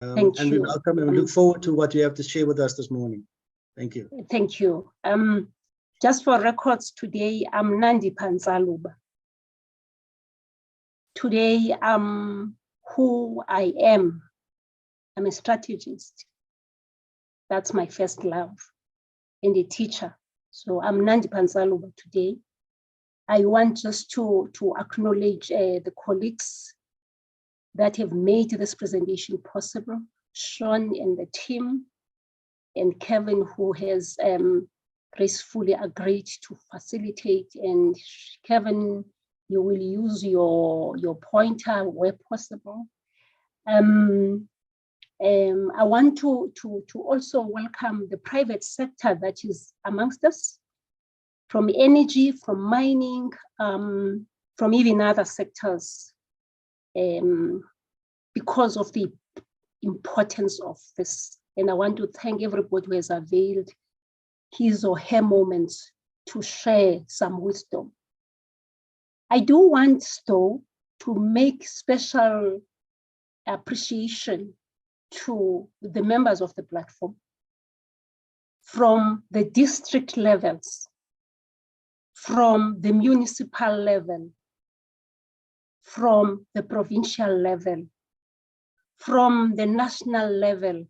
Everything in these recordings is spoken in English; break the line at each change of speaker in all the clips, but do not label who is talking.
Thank
and
you.
we welcome and we look forward to what you have to share with us this morning. Thank you.
Thank you. Just for records today, I'm Nandipha Ntsaluba. Today, who I am. I'm a strategist. That's my first love, and a teacher. So I'm Nandipha Ntsaluba today. I want just to acknowledge the colleagues that have made this presentation possible, Sean and the team, and Kevin, who has gracefully agreed to facilitate. And Kevin, you will use your pointer where possible. I want to also welcome the private sector that is amongst us, from energy, from mining, from even other sectors, because of the importance of this. And I want to thank everybody who has availed his or her moments to share some wisdom. I do want, though, to make special appreciation to the members of the platform from the district levels, from the municipal level, from the provincial level, from the national level,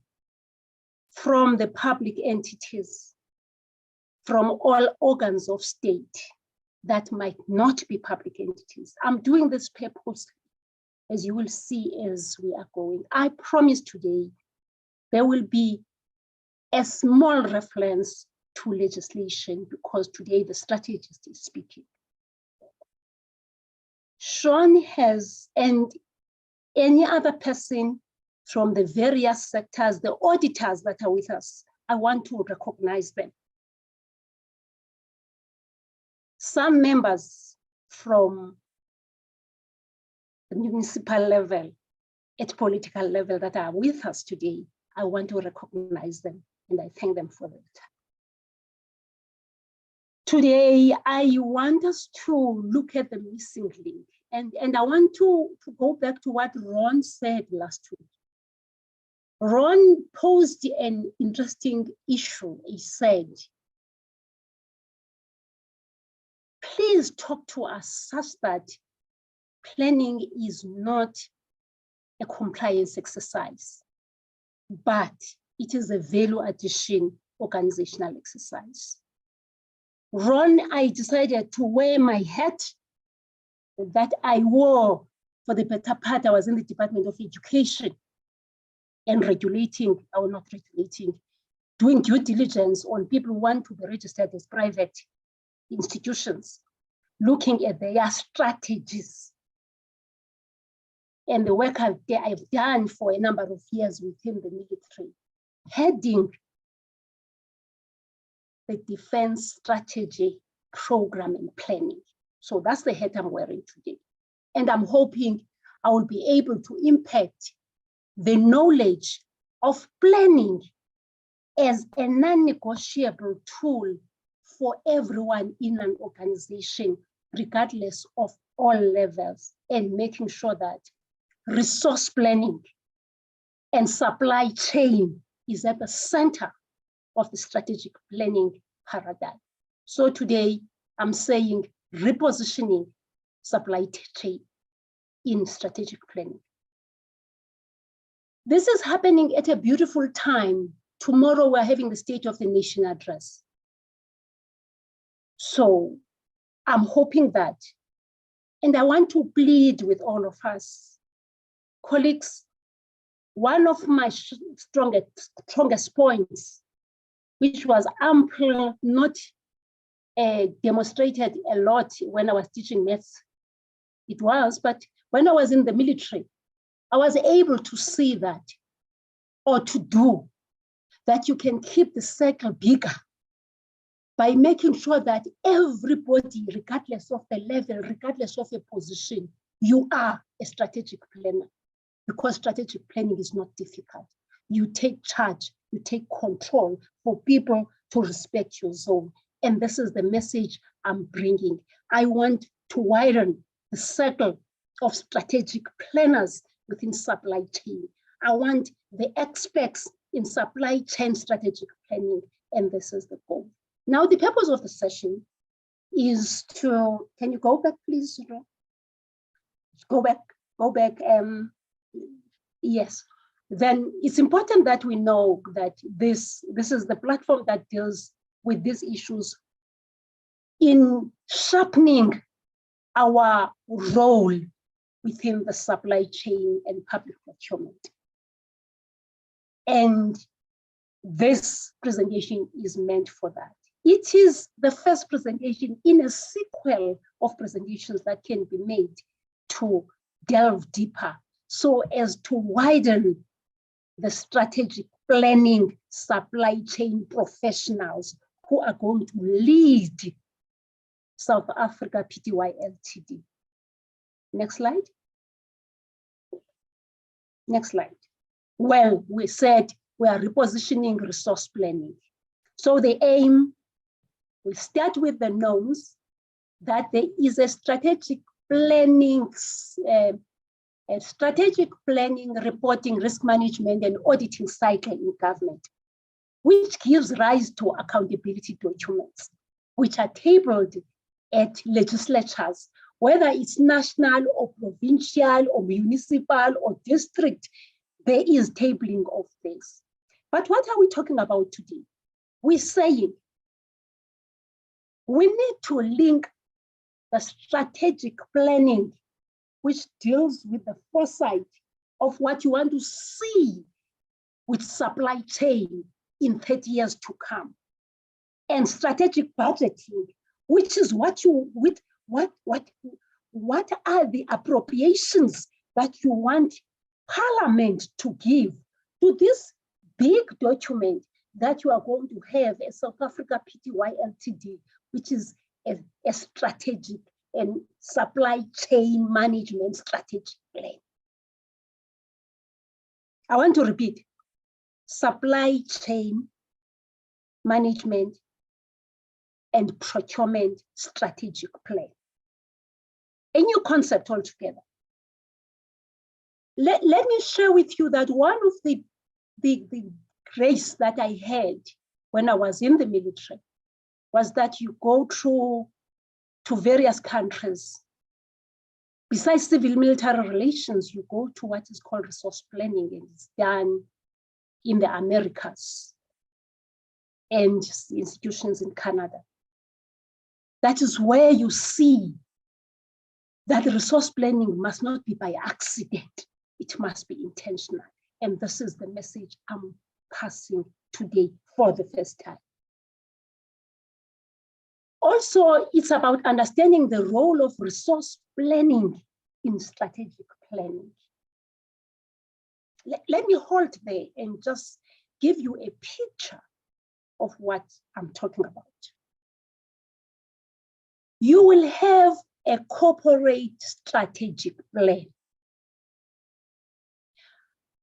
from the public entities, from all organs of state that might not be public entities. I'm doing this purposely, as you will see as we are going. I promise today there will be a small reference to legislation, because today the strategist is speaking. Sean has, and any other person from the various sectors, the auditors that are with us, I want to recognize them. Some members from the municipal level, at political level, that are with us today, I want to recognize them, and I thank them for that. Today, I want us to look at the missing link, and I want to go back to what Ron said last week. Ron posed an interesting issue. He said, please talk to us such that planning is not a compliance exercise, but it is a value addition organizational exercise. Ron, I decided to wear my hat that I wore for the better part. I was in the Department of Education and regulating, or not regulating, doing due diligence on people who want to be registered as private institutions, looking at their strategies. And the work I've done for a number of years within the military, heading the defense strategy program and planning. So that's the hat I'm wearing today. And I'm hoping I will be able to impact the knowledge of planning as a non-negotiable tool for everyone in an organization, regardless of all levels, and making sure that resource planning and supply chain is at the center of the strategic planning paradigm. So today, I'm saying repositioning supply chain in strategic planning. This is happening at a beautiful time. Tomorrow, we're having the State of the Nation address. So I'm hoping that, and I want to plead with all of us, colleagues, one of my strongest points, which was ample, not demonstrated a lot when I was teaching maths, it was, but when I was in the military, I was able to see that, or to do, that you can keep the circle bigger by making sure that everybody, regardless of the level, regardless of your position, you are a strategic planner, because strategic planning is not difficult. You take charge, you take control for people to respect your zone. And this is the message I'm bringing. I want to widen the circle of strategic planners within supply chain. I want the experts in supply chain strategic planning, and this is the goal. Now, the purpose of the session is to, can you go back, please? Go back. Yes. Then it's important that we know that this is the platform that deals with these issues in sharpening our role within the supply chain and public procurement. And this presentation is meant for that. It is the first presentation in a sequel of presentations that can be made to delve deeper so as to widen the strategic planning supply chain professionals who are going to lead South Africa Pty Ltd. Next slide. Next slide. Well, we said we are repositioning resource planning. So the aim, we start with the knowns that there is a strategic planning, reporting, risk management, and auditing cycle in government, which gives rise to accountability documents, which are tabled at legislatures, whether it's national or provincial or municipal or district, there is tabling of this. But what are we talking about today? We're saying we need to link the strategic planning, which deals with the foresight of what you want to see with supply chain in 30 years to come, and strategic budgeting, which is what are the appropriations that you want Parliament to give to this big document that you are going to have as South Africa Pty Ltd, which is a strategic and supply chain management strategic plan. I want to repeat, supply chain management and procurement strategic plan. A new concept altogether. Let me share with you that one of the grace that I had when I was in the military was that you go through to various countries. Besides civil-military relations, you go to what is called resource planning, and it's done in the Americas and institutions in Canada. That is where you see that resource planning must not be by accident. It must be intentional. And this is the message I'm passing today for the first time. Also, it's about understanding the role of resource planning in strategic planning. Let me hold there and just give you a picture of what I'm talking about. You will have a corporate strategic plan,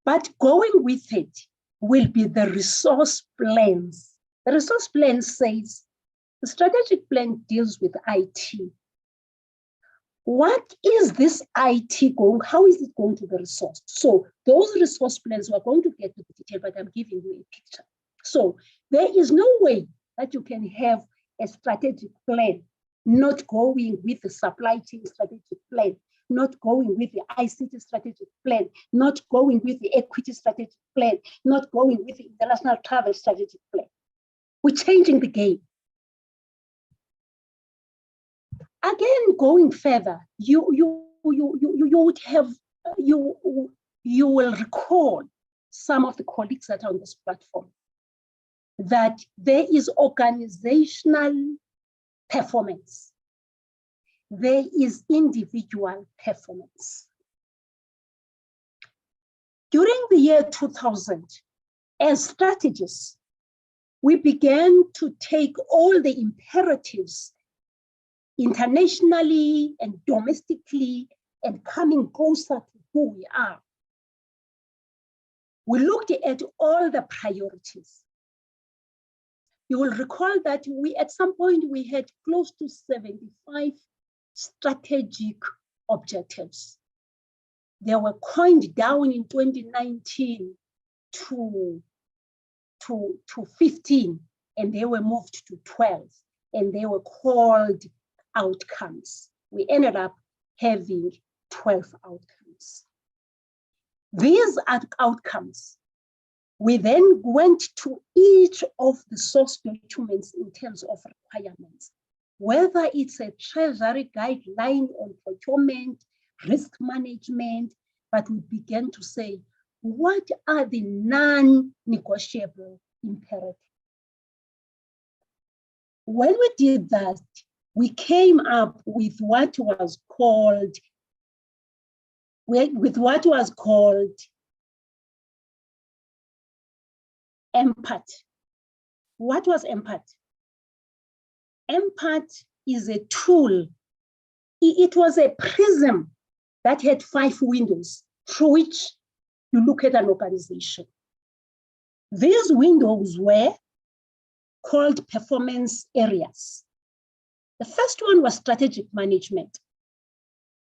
but going with it will be the resource plans. The resource plan says the strategic plan deals with IT. What is this IT going? How is it going to be resourced? So those resource plans, we're going to get to the detail, but I'm giving you a picture. So there is no way that you can have a strategic plan not going with the supply chain strategic plan, not going with the ICT strategic plan, not going with the equity strategic plan, not going with the international travel strategic plan. We're changing the game. Again, going further, you will recall some of the colleagues that are on this platform that there is organizational performance. There is individual performance. During the year 2000, as strategists, we began to take all the imperatives internationally and domestically and coming closer to who we are. We looked at all the priorities. You will recall that at some point we had close to 75 strategic objectives They were coined down in 2019 to 15, and they were moved to 12, and they were called outcomes. We ended up having 12 outcomes. These outcomes, we then went to each of the source documents in terms of requirements, whether it's a treasury guideline on procurement, risk management, but we began to say, what are the non-negotiable imperatives? When we did that, we came up with what was called empath. What was empath? Empath is a tool. It was a prism that had 5 windows through which you look at an organization. These windows were called performance areas. The first one was strategic management.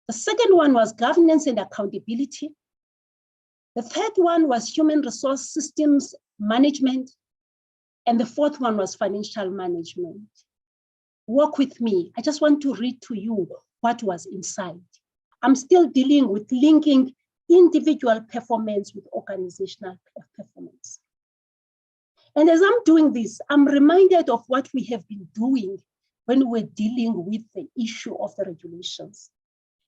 The second one was governance and accountability. The third one was human resource systems management. And the fourth one was financial management. Walk with me. I just want to read to you what was inside. I'm still dealing with linking individual performance with organizational performance. And as I'm doing this, I'm reminded of what we have been doing when we're dealing with the issue of the regulations.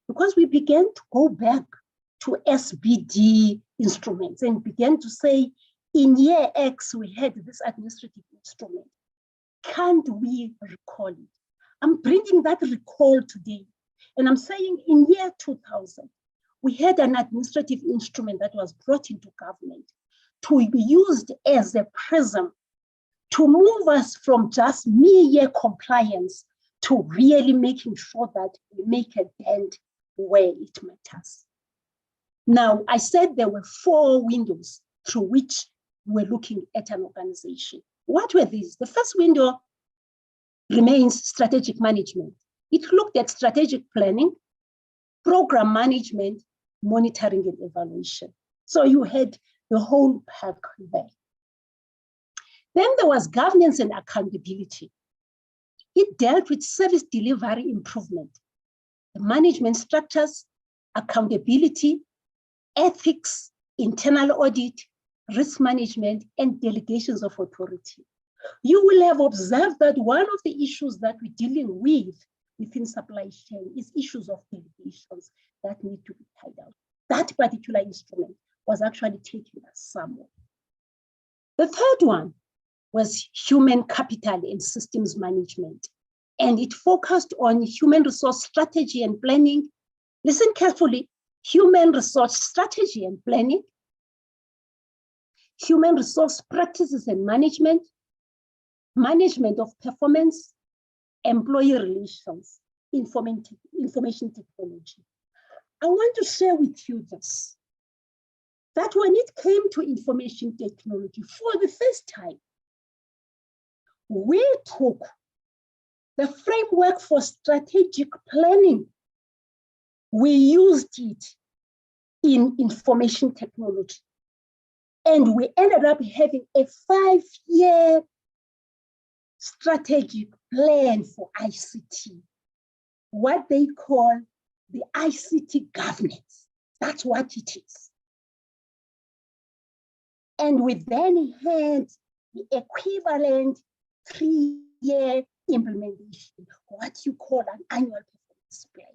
Because we began to go back to SBD instruments and began to say, in year X, we had this administrative instrument. Can't we recall it? I'm bringing that recall today. And I'm saying in year 2000, we had an administrative instrument that was brought into government to be used as a prism to move us from just mere compliance to really making sure that we make a dent where it matters. Now, I said there were 4 windows through which we're looking at an organization. What were these? The first window remains strategic management. It looked at strategic planning, program management, monitoring and evaluation. So you had the whole pack there. Then there was governance and accountability. It dealt with service delivery improvement, the management structures, accountability, ethics, internal audit, risk management, and delegations of authority. You will have observed that one of the issues that we're dealing with within supply chain is issues of delegations that need to be tied out. That particular instrument was actually taking us somewhere. The third one was human capital and systems management. And it focused on human resource strategy and planning. Listen carefully, human resource strategy and planning, human resource practices and management, management of performance, employee relations, information technology. I want to share with you this, that when it came to information technology, for the first time, we took the framework for strategic planning. We used it in information technology. And we ended up having a 5-year strategic plan for ICT, what they call the ICT governance. That's what it is. And we then had the equivalent 3-year implementation, what you call an annual performance plan.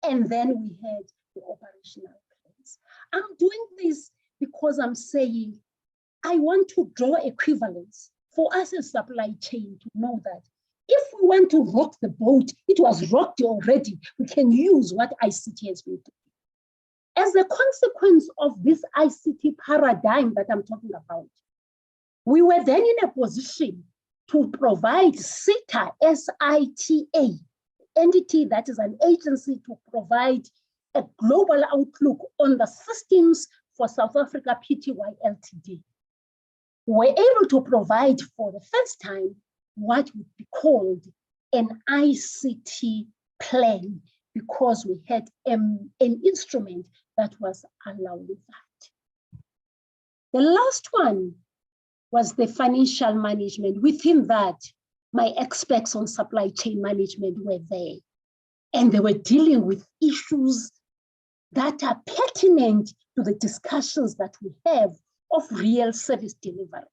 And then we had the operational plans. I'm doing this because I'm saying I want to draw equivalence for us as supply chain to know that if we want to rock the boat, it was rocked already. We can use what ICT has been doing. As a consequence of this ICT paradigm that I'm talking about, we were then in a position to provide SITA, S-I-T-A, entity that is an agency to provide a global outlook on the systems for South Africa Pty Ltd. We're able to provide for the first time what would be called an ICT plan, because we had an instrument that was allowing that. The last one was the financial management. Within that, my experts on supply chain management were there, and they were dealing with issues that are pertinent to the discussions that we have of real service delivery.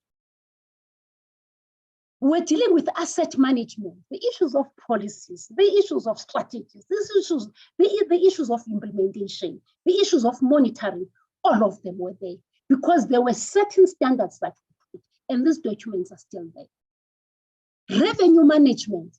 We're dealing with asset management, the issues of policies, the issues of strategies, the issues of implementation, the issues of monitoring. All of them were there because there were certain standards that we put, and these documents are still there. Revenue management,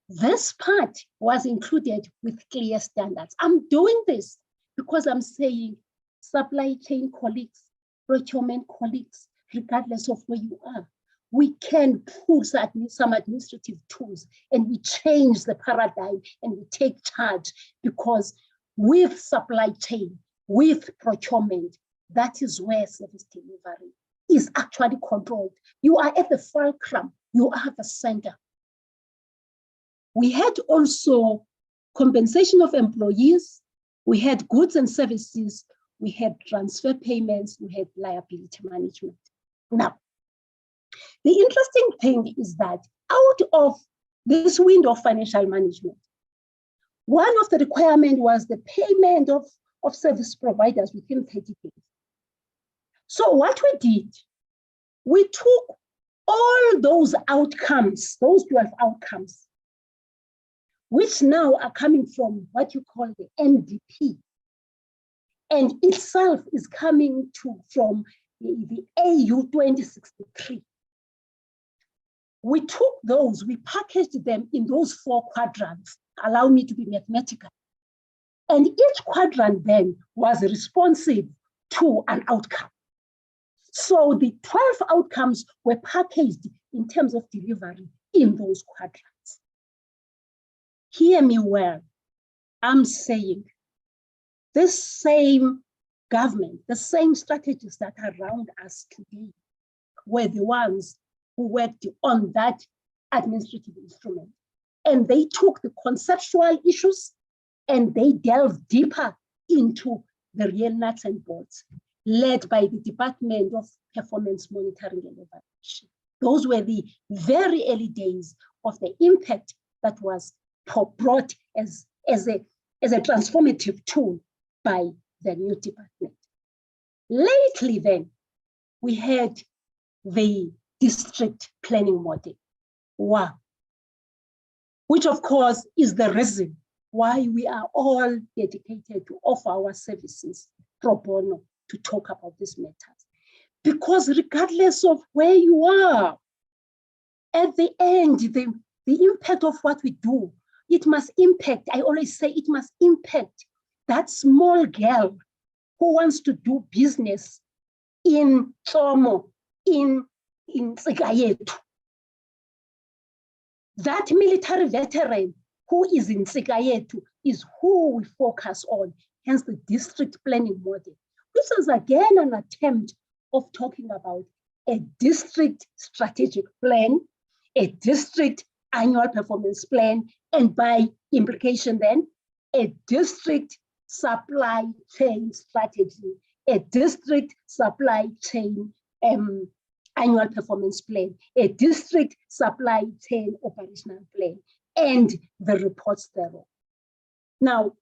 this part was included with clear standards. I'm doing this because I'm saying supply chain colleagues, procurement colleagues, regardless of where you are, we can pull some administrative tools and we change the paradigm and we take charge, because with supply chain, with procurement, that is where service delivery is actually controlled. You are at the fulcrum, you are at the center. We had also compensation of employees, we had goods and services, we had transfer payments, we had liability management. Now, the interesting thing is that out of this window of financial management, one of the requirements was the payment of service providers within 30 days. So what we did, we took all those outcomes, those 12 outcomes, which now are coming from what you call the NDP, and itself is coming from the AU 2063. We took those, we packaged them in those 4 quadrants, allow me to be mathematical. And each quadrant then was responsive to an outcome. So the 12 outcomes were packaged in terms of delivery in those quadrants. Hear me well, I'm saying this same government, the same strategies that are around us today were the ones who worked on that administrative instrument. And they took the conceptual issues and they delved deeper into the real nuts and bolts, led by the Department of Performance Monitoring and Evaluation. Those were the very early days of the impact that was brought as a transformative tool by the new department. Lately then, we had the district planning model, wow, which of course is the reason why we are all dedicated to offer our services pro bono to talk about these matters. Because regardless of where you are, at the end, the impact of what we do, it must impact, I always say it must impact that small girl who wants to do business in Tsomo, in Tsikayetu. That military veteran who is in Tsikayetu is who we focus on, hence the district planning model, which is again an attempt of talking about a district strategic plan, a district annual performance plan, and by implication then, a district supply chain strategy, a district supply chain annual performance plan, a district supply chain operational plan, and the reports thereof. Now,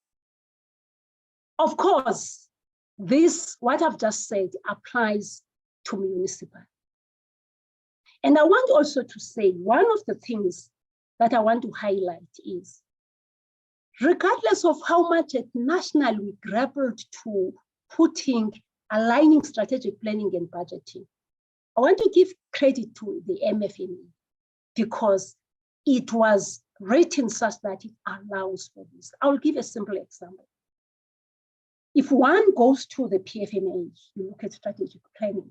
of course, this, what I've just said, applies to municipal. And I want also to say, one of the things that I want to highlight is, regardless of how much at national we grappled to aligning strategic planning and budgeting, I want to give credit to the MFME because it was written such that it allows for this. I'll give a simple example. If one goes to the PFMA, you look at strategic planning,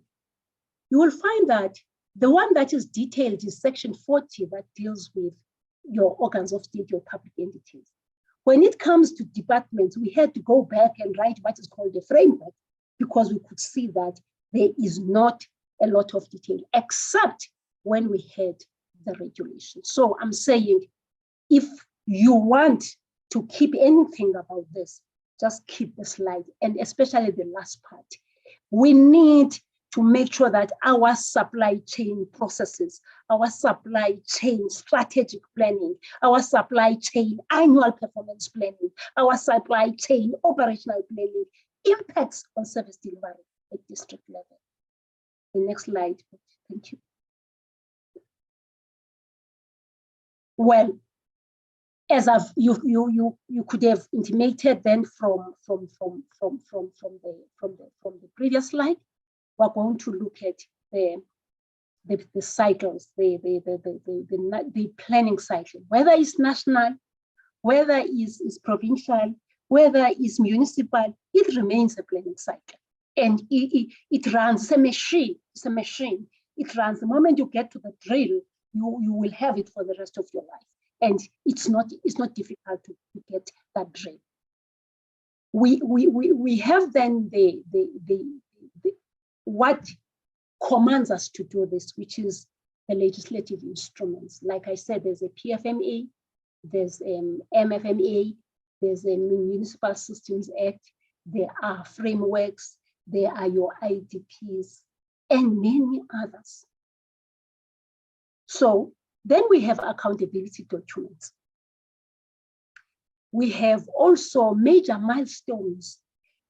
you will find that the one that is detailed is section 40 that deals with your organs of state, your public entities. When it comes to departments, we had to go back and write what is called the framework because we could see that there is not a lot of detail, except when we had the regulation. So I'm saying, if you want to keep anything about this, just keep the slide, and especially the last part. We need to make sure that our supply chain processes, our supply chain strategic planning, our supply chain annual performance planning, our supply chain operational planning impacts on service delivery at district level. The next slide, thank you. Well, as you could have intimated then from the previous slide, we're going to look at the cycles, the planning cycle, whether it's national, whether it's provincial, whether it's municipal, it remains a planning cycle. And it runs, it's a machine, It runs, the moment you get to the drill, you will have it for the rest of your life. And it's not difficult to get that drill. We have then what commands us to do this, which is the legislative instruments. Like I said, there's a PFMA, there's MFMA, there's a Municipal Systems Act, there are frameworks, there are your IDPs, and many others. So then we have accountability documents. We have also major milestones,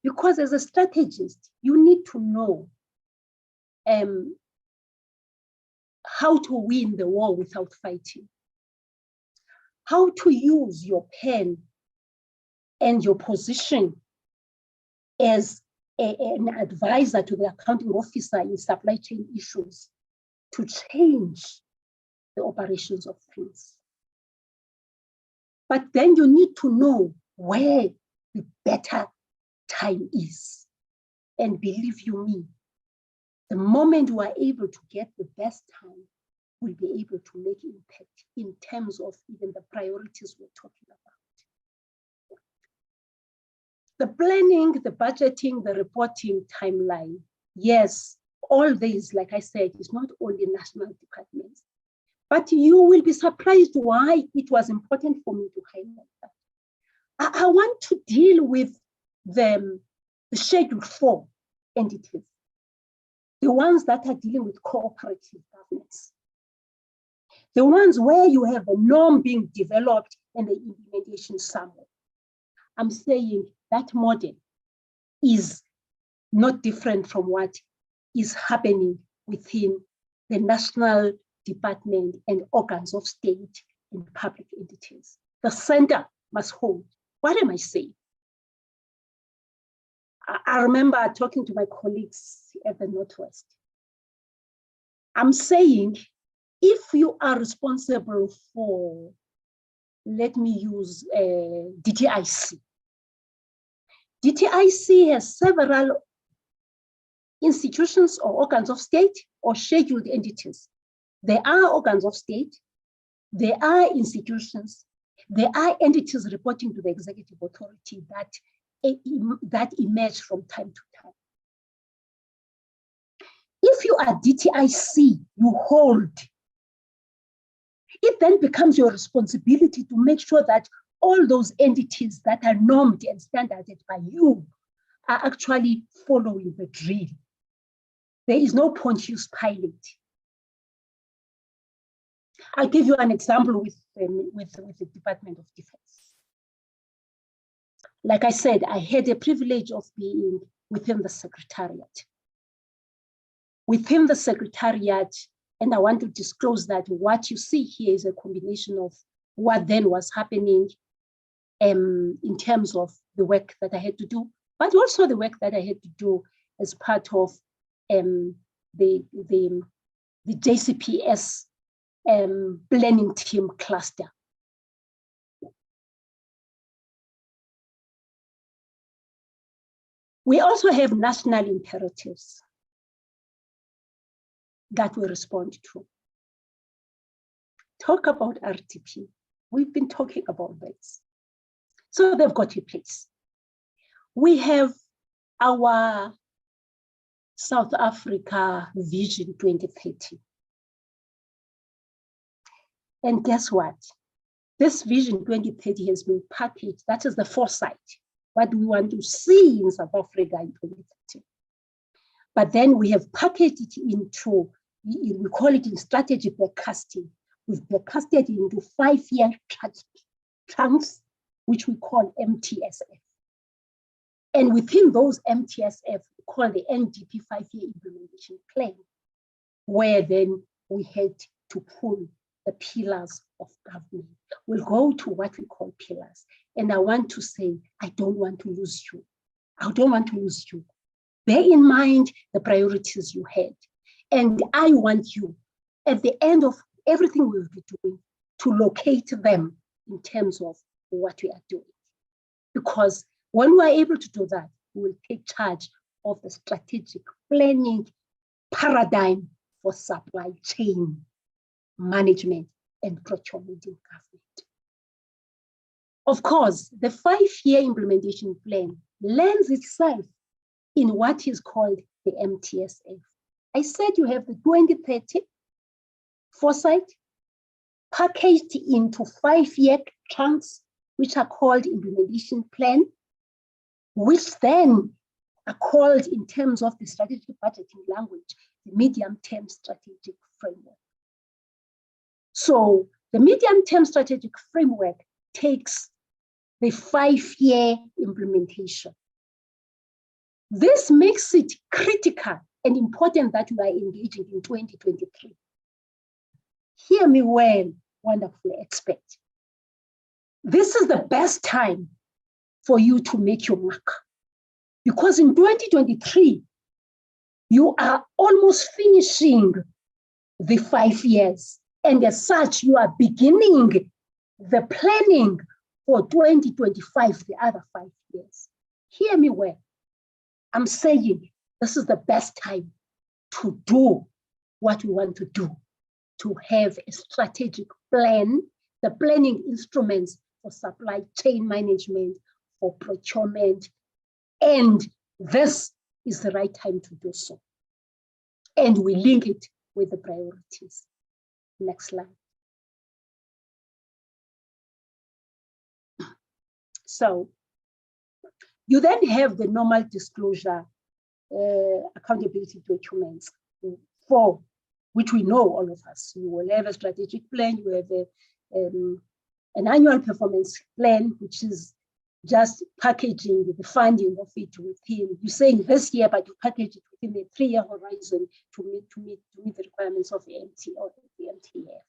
because as a strategist, you need to know how to win the war without fighting, how to use your pen and your position as an advisor to the accounting officer in supply chain issues to change the operations of things. But then you need to know where the better time is. And believe you me, the moment we are able to get the best time, we'll be able to make impact in terms of even the priorities we're talking about. The planning, the budgeting, the reporting timeline. Yes, all these, like I said, is not only national departments, but you will be surprised why it was important for me to highlight that. I want to deal with the Schedule 4 entities, the ones that are dealing with cooperative governance, the ones where you have a norm being developed and the implementation somewhere. I'm saying that model is not different from what is happening within the national department and organs of state and public entities. The center must hold. What am I saying? I remember talking to my colleagues at the Northwest. I'm saying, if you are responsible for, let me use DTIC. DTIC has several institutions or organs of state or scheduled entities. There are organs of state, there are institutions, there are entities reporting to the executive authority that emerge from time to time. If you are DTIC, you hold. It then becomes your responsibility to make sure that all those entities that are normed and standardized by you are actually following the drill. There is no Pontius Pilate. I'll give you an example with the Department of Defense. Like I said, I had the privilege of being within the Secretariat. Within the Secretariat, and I want to disclose that what you see here is a combination of what then was happening in terms of the work that I had to do, but also the work that I had to do as part of the JCPS planning team cluster. We also have national imperatives that we respond to. Talk about RTP. We've been talking about this. So they've got a place. We have our South Africa Vision 2030. And guess what? This Vision 2030 has been packaged, that is the foresight what we want to see in South Africa in 2030. But then we have packaged it into, we call it in strategic backcasting. We've backcasted into 5-year trunks, which we call MTSF. And within those MTSF, we call the NDP 5-year implementation plan, where then we had to pull the pillars of government. We'll go to what we call pillars. And I want to say, I don't want to lose you. I don't want to lose you. Bear in mind the priorities you had. And I want you, at the end of everything we'll be doing, to locate them in terms of what we are doing. Because when we are able to do that, we will take charge of the strategic planning paradigm for supply chain management and procurement in government. Of course, the 5-year implementation plan lends itself in what is called the MTSF. I said you have the 2030 foresight packaged into 5-year chunks, which are called implementation plan, which then are called, in terms of the strategic budgeting language, the medium-term strategic framework. So the medium-term strategic framework takes the 5-year implementation. This makes it critical and important that we are engaging in 2023. Hear me well, wonderful expert. This is the best time for you to make your mark. Because in 2023, you are almost finishing the 5 years. And as such, you are beginning the planning for 2025, the other 5 years. Hear me well. I'm saying this is the best time to do what we want to do, to have a strategic plan, the planning instruments for supply chain management, for procurement, and this is the right time to do so. And we link it with the priorities. Next slide. So you then have the normal disclosure accountability documents for which we know, all of us. You will have a strategic plan, you have an annual performance plan, which is just packaging the funding of it within, you're saying this year, but you package it within the 3-year horizon to meet the requirements of the MTF.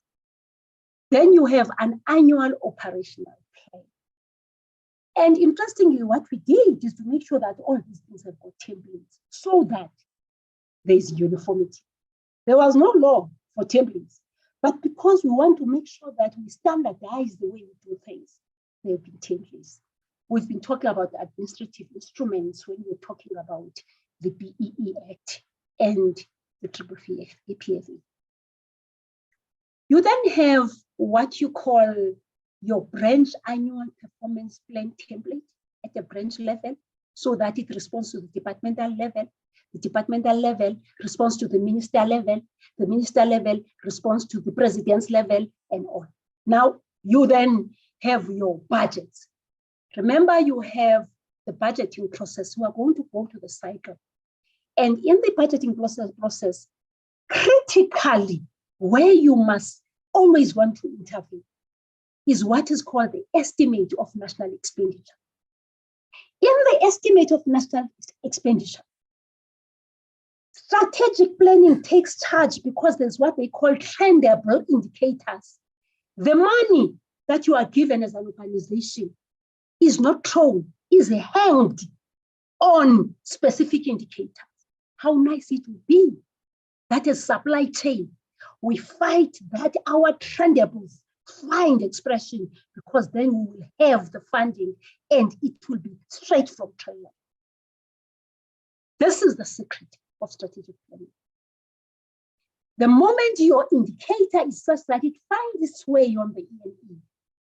Then you have an annual operational plan. And interestingly, what we did is to make sure that all these things have got templates so that there's uniformity. There was no law for templates, but because we want to make sure that we standardize the way we do things, there have been templates. We've been talking about administrative instruments when we're talking about the BEE Act and the APFA. You then have what you call your branch annual performance plan template at the branch level, so that it responds to the departmental level. The departmental level responds to the minister level. The minister level responds to the president's level, and all. Now, you then have your budgets. Remember, you have the budgeting process. We are going to go to the cycle. And in the budgeting process, critically, where you must always want to intervene is what is called the estimate of national expenditure. In the estimate of national expenditure, strategic planning takes charge because there's what they call trendable indicators. The money that you are given as an organization is not thrown, is hanged on specific indicators. How nice it would be that as supply chain, we fight that our trendables find expression, because then we will have the funding and it will be straight from trailer. This is the secret of strategic planning. The moment your indicator is such that it finds its way on the ENE,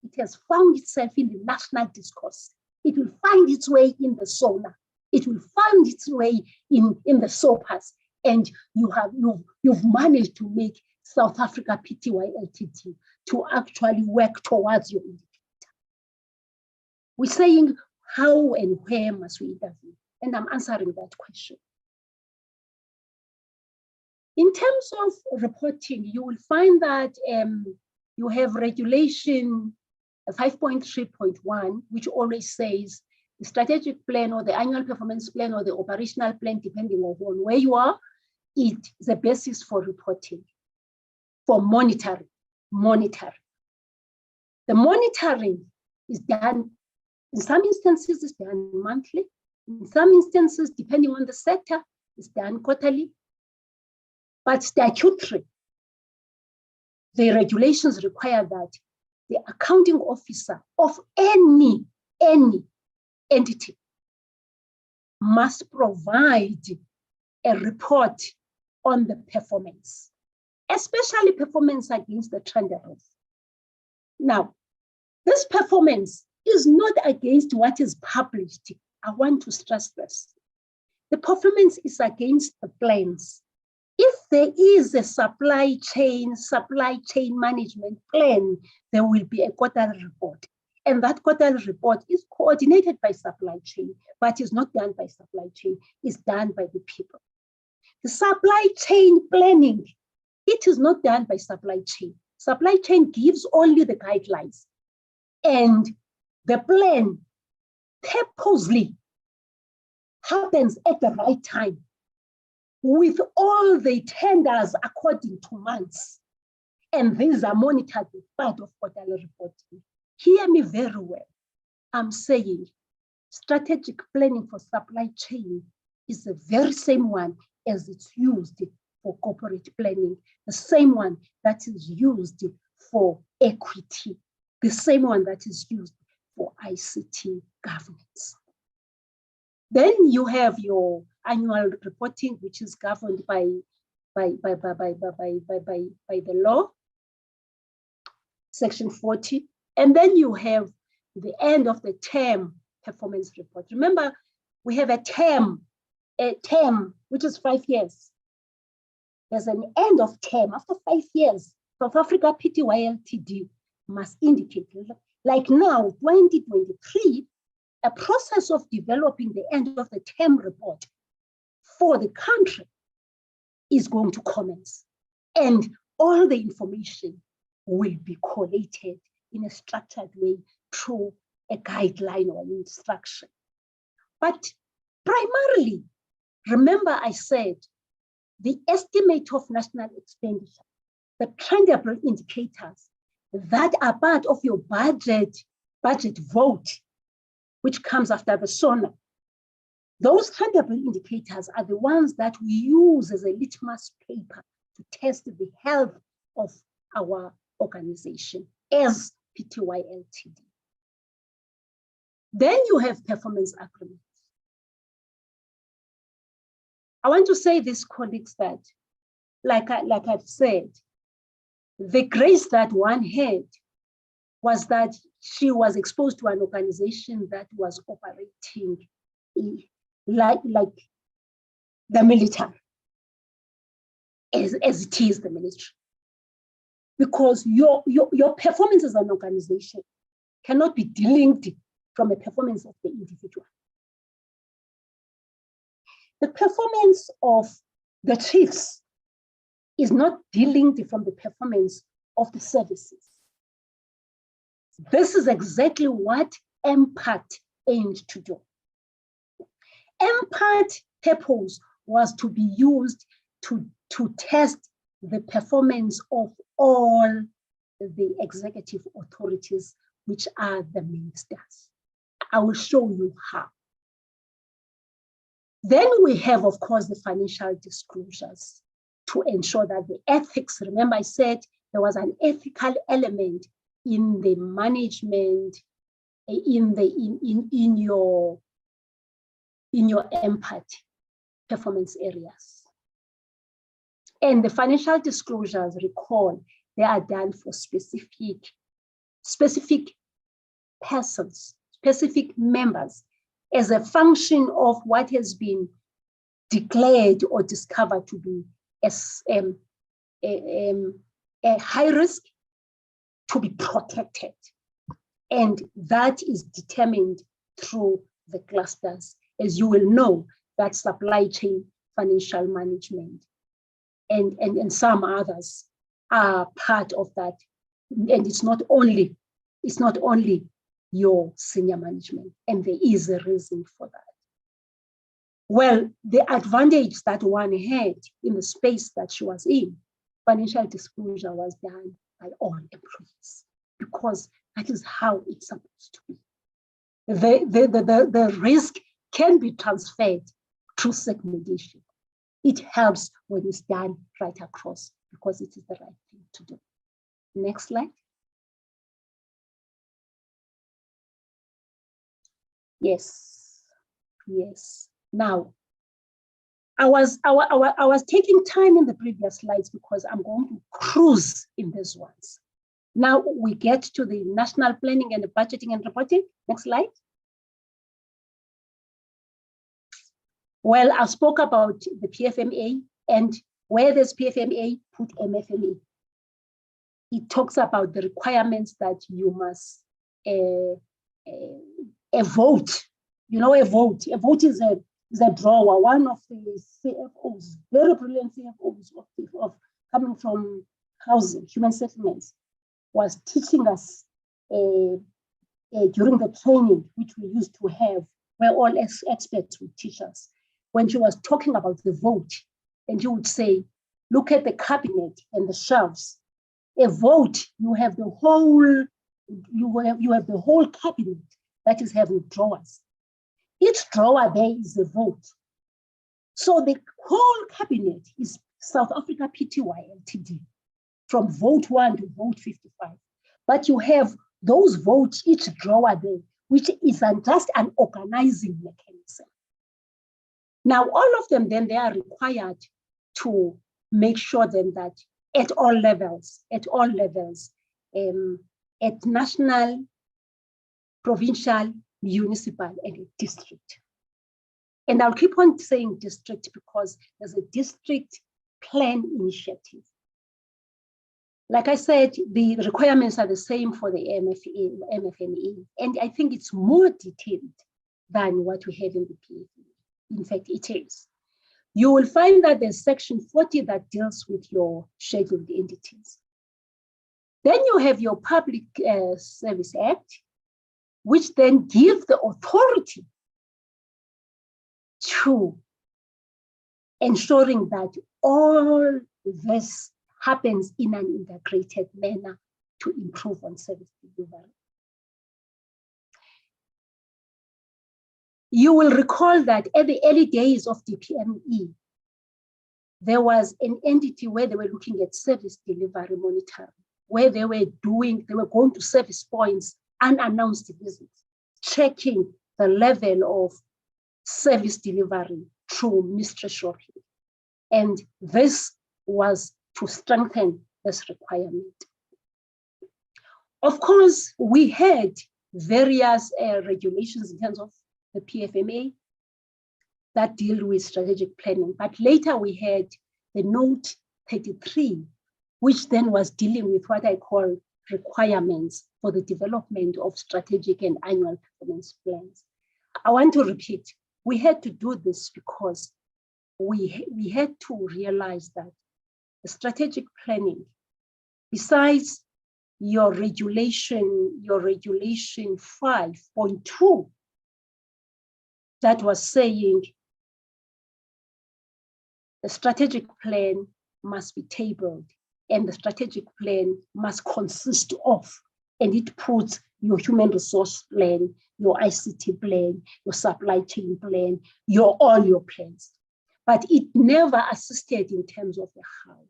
it has found itself in the national discourse. It will find its way in the SONA. It will find its way in the SOPAS. And you've managed to make South Africa Pty Ltd to actually work towards your indicator. We're saying, how and where must we intervene? And I'm answering that question. In terms of reporting, you will find that you have regulation 5.3.1, which always says the strategic plan or the annual performance plan or the operational plan, depending on where you are, it is a basis for reporting, for monitoring. The monitoring is done, in some instances, it's done monthly. In some instances, depending on the sector, it's done quarterly. But statutory, the regulations require that the accounting officer of any entity must provide a report on the performance, especially performance against the trend errors. Now, this performance is not against what is published. I want to stress this. The performance is against the plans. If there is a supply chain management plan, there will be a quarterly report. And that quarterly report is coordinated by supply chain, but is not done by supply chain, it's done by the people. The supply chain planning, it is not done by supply chain. Supply chain gives only the guidelines. And the plan purposely happens at the right time with all the tenders according to months. And these are monitored as part of quarterly reporting. Hear me very well. I'm saying strategic planning for supply chain is the very same one as it's used for corporate planning, the same one that is used for equity, the same one that is used for ICT governance. Then you have your annual reporting, which is governed by the law, Section 40. And then you have the end of the term performance report. Remember, we have a term, which is 5 years. There's an end of term after 5 years. South Africa Pty Ltd must indicate, like now, 2023, a process of developing the end of the term report for the country is going to commence. And all the information will be collated in a structured way through a guideline or an instruction. But primarily, remember I said, the estimate of national expenditure, the trendable indicators that are part of your budget vote, which comes after the SONA. Those trendable indicators are the ones that we use as a litmus paper to test the health of our organization as Pty Ltd. Then you have performance agreements. I want to say this, colleagues, that like I've said, the grace that one had was that she was exposed to an organization that was operating like the military, as it is the military. Because your performance as an organization cannot be delinked from the performance of the individual. The performance of the chiefs is not delinked from the performance of the services. This is exactly what MPAT aimed to do. MPAT purpose was to be used to test the performance of all the executive authorities, which are the ministers. I will show you how. Then we have, of course, the financial disclosures to ensure that the ethics, remember I said there was an ethical element in the management, in your empathy performance areas. And the financial disclosures, recall, they are done for specific persons, specific members, as a function of what has been declared or discovered to be a high risk to be protected. And that is determined through the clusters. As you will know, that supply chain, financial management, and some others are part of that. And it's not only your senior management, and there is a reason for that. Well, the advantage that one had in the space that she was in, financial disclosure was done by all employees, because that is how it's supposed to be. The risk can be transferred through segmentation. It helps when it's done right across, because it is the right thing to do. Next slide. Yes. Now, I was taking time in the previous slides because I'm going to cruise in these ones. Now we get to the national planning and the budgeting and reporting. Next slide. Well, I spoke about the PFMA, and where there's PFMA, put MFMA. It talks about the requirements that you must vote. You know, a vote is a drawer. One of the CFOs, very brilliant CFOs of coming from housing, human settlements, was teaching us during the training, which we used to have, where all experts would teach us. When she was talking about the vote, and she would say, look at the cabinet and the shelves. A vote, you have the whole cabinet that is having drawers. Each drawer there is a vote. So the whole cabinet is South Africa Pty Ltd, from vote 1 to vote 55. But you have those votes, each drawer there, which is just an organizing mechanism. Now, all of them, then they are required to make sure then that at all levels, at national, provincial, municipal, and district. And I'll keep on saying district because there's a district plan initiative. Like I said, the requirements are the same for the MFME, and I think it's more detailed than what we have in the PFME. In fact, it is. You will find that there's section 40 that deals with your scheduled entities. Then you have your Public Service Act, which then gives the authority to ensuring that all this happens in an integrated manner to improve on service delivery. You will recall that at the early days of DPME, there was an entity where they were looking at service delivery monitoring, where they were going to service points, unannounced visits, checking the level of service delivery through mystery shopping. And this was to strengthen this requirement. Of course, we had various regulations in terms of the PFMA that deal with strategic planning, but later we had the Note 33, which then was dealing with what I call requirements for the development of strategic and annual performance plans. I want to repeat, we had to do this because we had to realize that the strategic planning, besides your regulation 5.2, that was saying the strategic plan must be tabled and the strategic plan must consist of, and it puts your human resource plan, your ICT plan, your supply chain plan, all your plans. But it never assisted in terms of the how.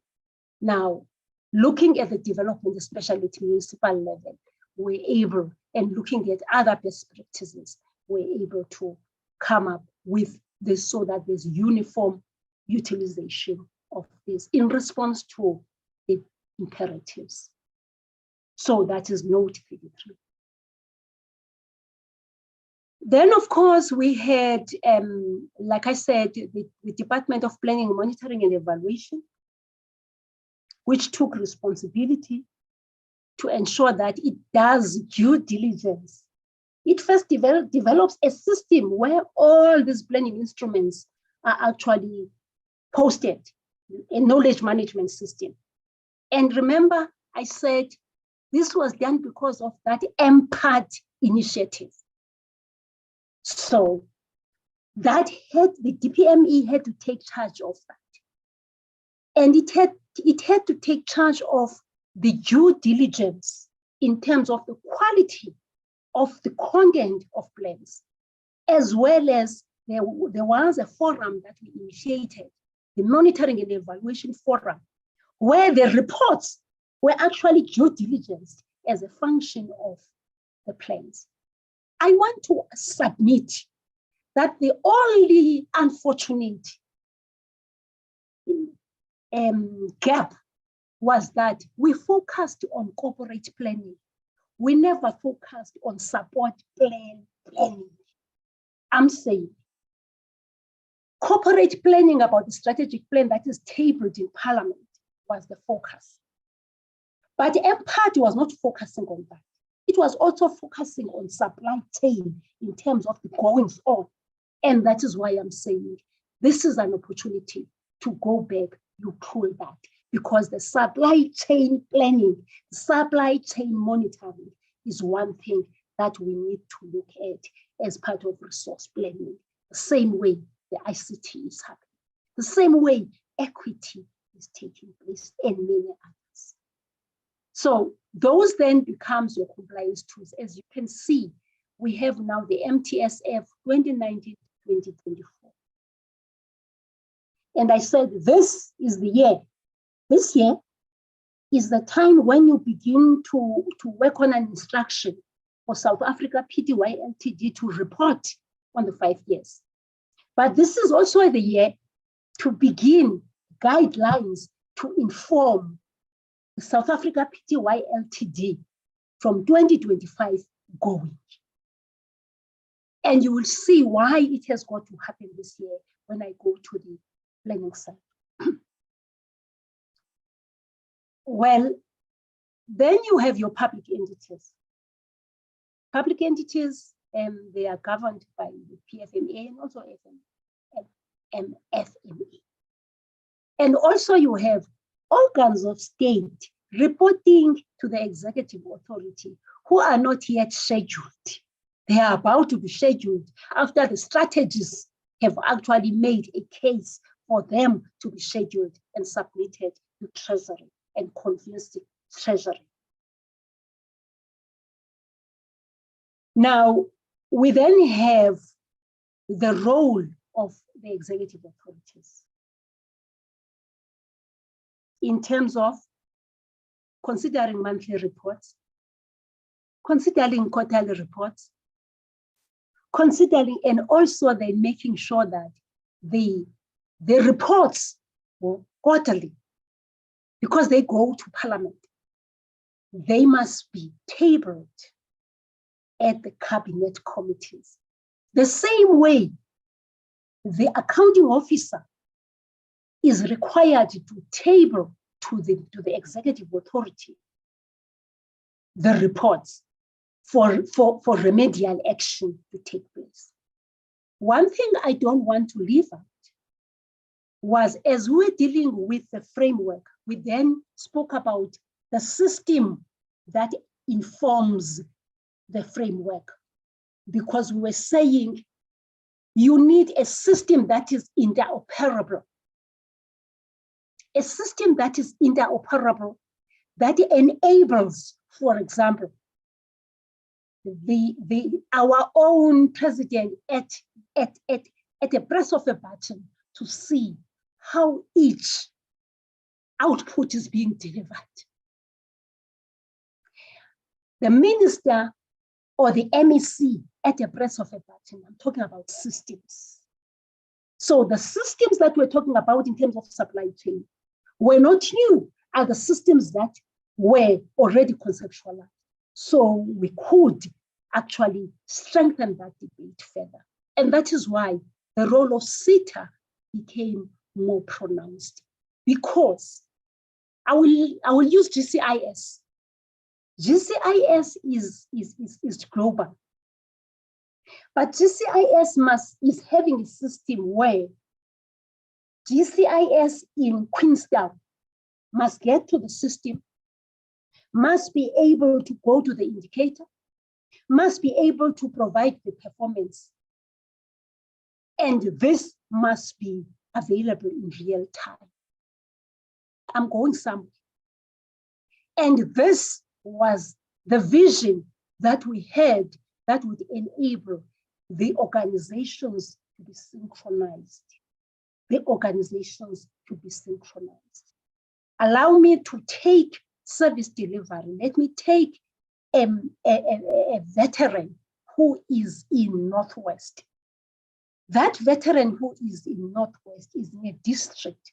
Now, looking at the development, especially at municipal level, we're able, and looking at other best practices, we're able to come up with this so that there's uniform utilization of this in response to the imperatives. So that is Note 33. Then, of course, we had, like I said, the Department of Planning, Monitoring and Evaluation, which took responsibility to ensure that it does due diligence it first develops a system where all these planning instruments are actually posted, a knowledge management system. And remember, I said this was done because of that MPAT initiative. So that the DPME had to take charge of that. And it had to take charge of the due diligence in terms of the quality of the content of plans, as well as there was a forum that we initiated, the Monitoring and Evaluation Forum, where the reports were actually due diligence as a function of the plans. I want to submit that the only unfortunate gap was that we focused on corporate planning. We never focused on support planning. I'm saying corporate planning about the strategic plan that is tabled in Parliament was the focus. But MPAT was not focusing on that. It was also focusing on supply chain in terms of the goings on. And that is why I'm saying this is an opportunity to go back, you pull that, because the supply chain planning, supply chain monitoring is one thing that we need to look at as part of resource planning. The same way the ICT is happening, the same way equity is taking place, and many others. So those then becomes your compliance tools. As you can see, we have now the MTSF 2019-2024. And I said, this is the year. This year is the time when you begin to work on an instruction for South Africa PTY Ltd to report on the 5 years. But this is also the year to begin guidelines to inform the South Africa PTY Ltd from 2025 going. And you will see why it has got to happen this year when I go to the planning side. Well, then you have your public entities. Public entities, they are governed by the PFMA and also FMA. And also you have organs of state reporting to the executive authority who are not yet scheduled. They are about to be scheduled after the strategists have actually made a case for them to be scheduled and submitted to Treasury and convinced the Treasury. Now, we then have the role of the executive authorities in terms of considering monthly reports, considering quarterly reports, considering and also then making sure that the reports quarterly, because they go to Parliament, they must be tabled at the cabinet committees. The same way the accounting officer is required to table to the executive authority the reports for remedial action to take place. One thing I don't want to leave out was, as we were dealing with the framework, we then spoke about the system that informs the framework, because we were saying you need a system that is interoperable. A system that is interoperable, that enables, for example, our own president at the press of a button to see how each output is being delivered. The minister or the MEC at the press of a button, I'm talking about systems. So the systems that we're talking about in terms of supply chain were not new, are the systems that were already conceptualized. So we could actually strengthen that debate further. And that is why the role of SETA became more pronounced, because I will use GCIS. GCIS is global. But GCIS is having a system where GCIS in Queenstown must get to the system, must be able to go to the indicator, must be able to provide the performance. And this must be available in real time. I'm going somewhere. And this was the vision that we had that would enable the organizations to be synchronized. The organizations to be synchronized. Allow me to take service delivery. Let me take a veteran who is in Northwest. That veteran who is in Northwest is in a district,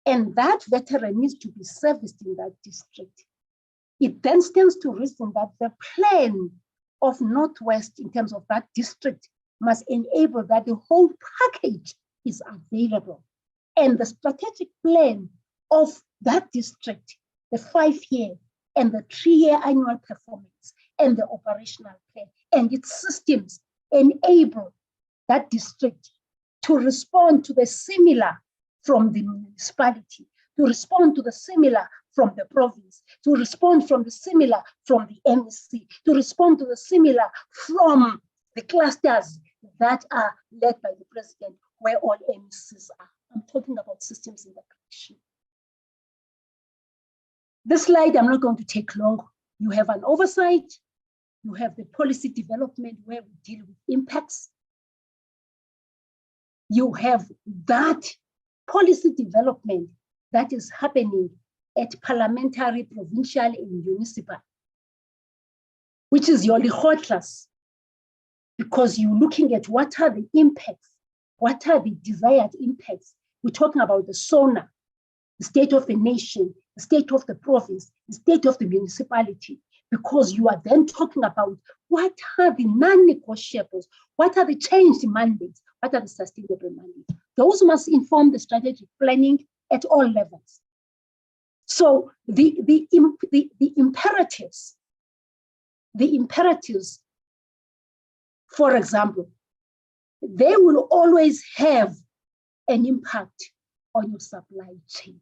and that veteran needs to be serviced in that district. It then stands to reason that the plan of Northwest in terms of that district must enable that the whole package is available. And the strategic plan of that district, the 5-year and the 3-year annual performance and the operational plan and its systems enable that district to respond to the similar from the municipality, to respond to the similar from the province, to respond from the similar from the MEC, to respond to the similar from the clusters that are led by the president, where all MECs are. I'm talking about systems integration. This slide, I'm not going to take long. You have an oversight. You have the policy development where we deal with impacts. You have that policy development that is happening at parliamentary, provincial, and municipal, which is your lichotras, because you're looking at what are the impacts, what are the desired impacts. We're talking about the SONA, the state of the nation, the state of the province, the state of the municipality, because you are then talking about what are the non-negotiables, what are the changed mandates, what are the sustainable mandates. Those must inform the strategic planning at all levels. So the imperatives, for example, they will always have an impact on your supply chain.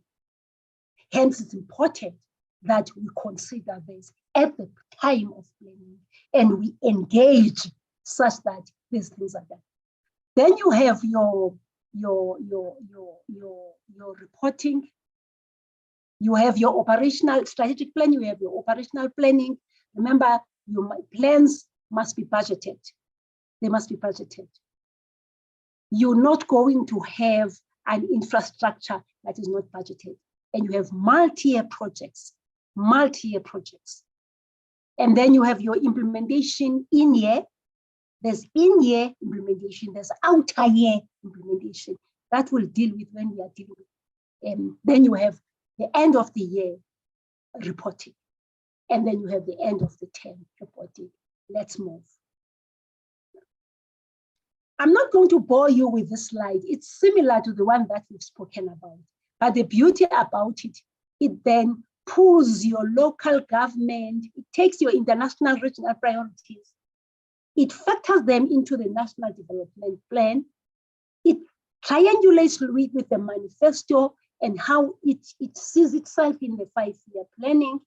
Hence, it's important that we consider this at the time of planning and we engage such that these things are done. Then you have your reporting. You have your operational strategic plan. You have your operational planning. Remember, your plans must be budgeted. They must be budgeted. You're not going to have an infrastructure that is not budgeted. And you have multi-year projects. And then you have your implementation in year. There's in-year implementation, there's outer year implementation. That will deal with when we are dealing with. Then you have the end of the year reporting. And then you have the end of the term reporting. Let's move. I'm not going to bore you with this slide. It's similar to the one that we've spoken about. But the beauty about it, it then pulls your local government, it takes your international regional priorities, it factors them into the national development plan, it triangulates with the manifesto and how it sees itself in the 5-year planning,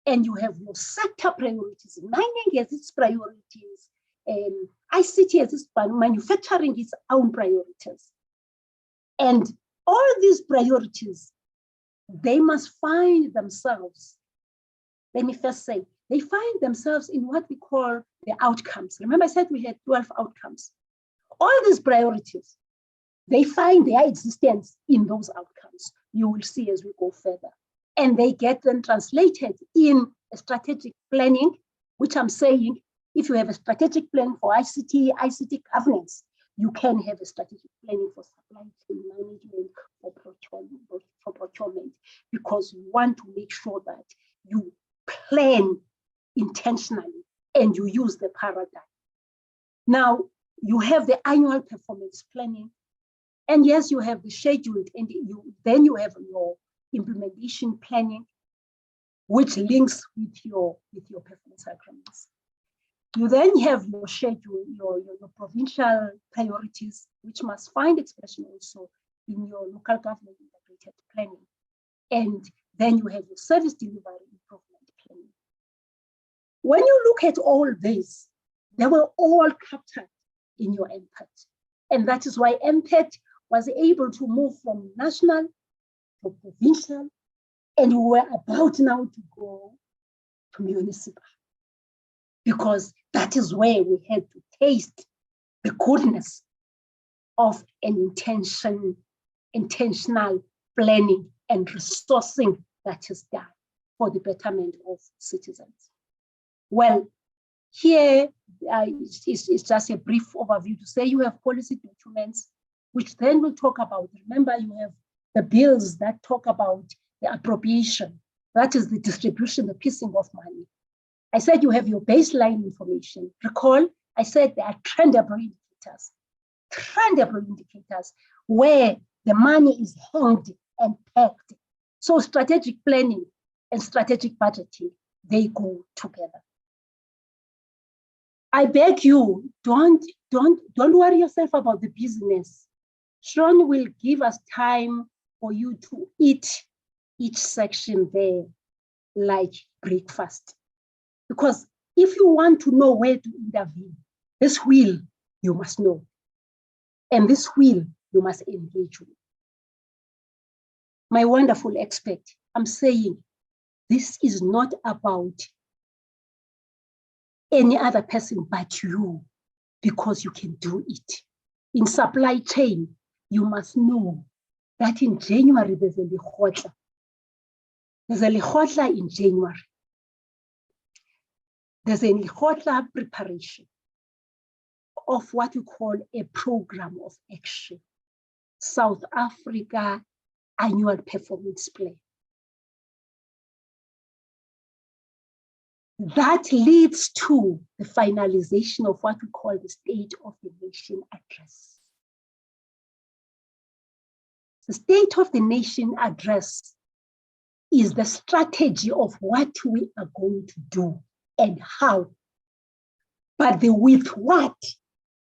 and you have your sector priorities. Mining has its priorities, ICT has its manufacturing its own priorities. And all these priorities, they must find themselves, let me first say, they find themselves in what we call the outcomes. Remember I said we had 12 outcomes. All these priorities, they find their existence in those outcomes. You will see as we go further. And they get them translated in a strategic planning, which I'm saying, if you have a strategic plan for ICT governance, you can have a strategic planning for supply chain management, for procurement, because you want to make sure that you plan intentionally and you use the paradigm. Now, you have the annual performance planning, and yes, you have the scheduled, and then you have your implementation planning, which links with your performance agreements. You then have your schedule, your provincial priorities, which must find expression also in your local government integrated planning. And then you have your service delivery improvement planning. When you look at all this, they were all captured in your MPAT. And that is why MPAT was able to move from national to provincial, and we were about now to go to municipal, because that is where we had to taste the goodness of an intentional planning and resourcing that is done for the betterment of citizens. Well, here is just a brief overview to say you have policy documents, which then we'll talk about. Remember, you have the bills that talk about the appropriation, that is the distribution, the piecing of money. I said you have your baseline information. Recall, I said there are trendable indicators where the money is held and pegged. So strategic planning and strategic budgeting, they go together. I beg you, don't worry yourself about the business. Sean will give us time for you to eat each section there like breakfast. Because if you want to know where to intervene, this wheel you must know. And this wheel you must engage with. My wonderful expert, I'm saying this is not about any other person but you, because you can do it. In supply chain, you must know that in January there's a likhotla. There's a likhotla in January. There's a likhotla preparation of what we call a program of action, South Africa Annual Performance Plan. That leads to the finalization of what we call the State of the Nation Address. The State of the Nation Address is the strategy of what we are going to do and how. But the with what,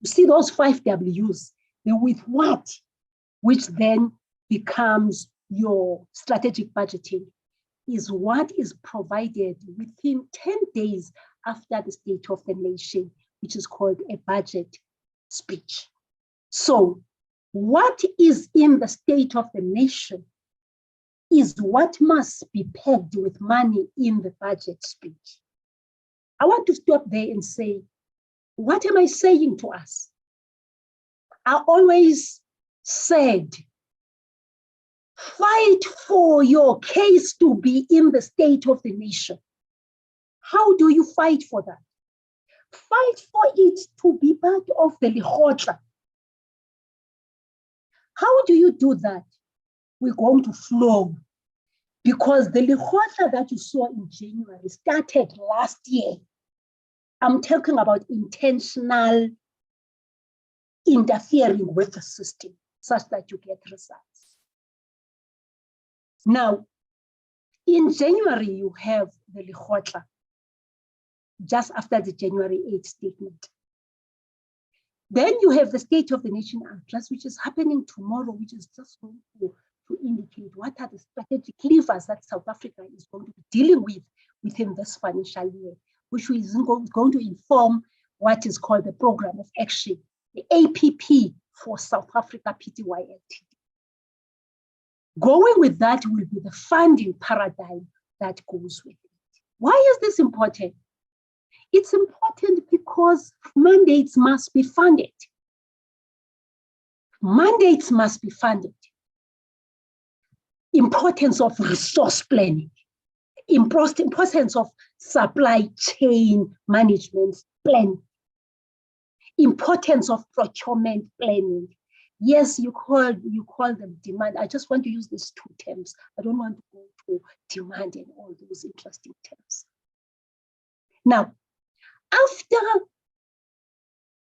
you see those 5 W's, the with what, which then becomes your strategic budgeting, is what is provided within 10 days after the State of the Nation, which is called a budget speech. So what is in the State of the Nation is what must be pegged with money in the budget speech. I want to stop there and say, what am I saying to us? I always said, fight for your case to be in the State of the Nation. How do you fight for that? Fight for it to be part of the likhotla. How do you do that? We're going to flow, because the likhotla that you saw in January started last year. I'm talking about intentional interfering with the system such that you get results. Now, in January, you have the likhotla, just after the January 8th statement. Then you have the State of the Nation Address, which is happening tomorrow, which is just going to indicate what are the strategic levers that South Africa is going to be dealing with within this financial year, which is going to inform what is called the Program of Action, the APP for South Africa Pty Ltd. Going with that will be the funding paradigm that goes with it. Why is this important? It's important because mandates must be funded. Mandates must be funded. Importance of resource planning, importance of supply chain management planning, importance of procurement planning. Yes, you call them demand. I just want to use these 2 terms. I don't want to go to demand and all those interesting terms. Now, after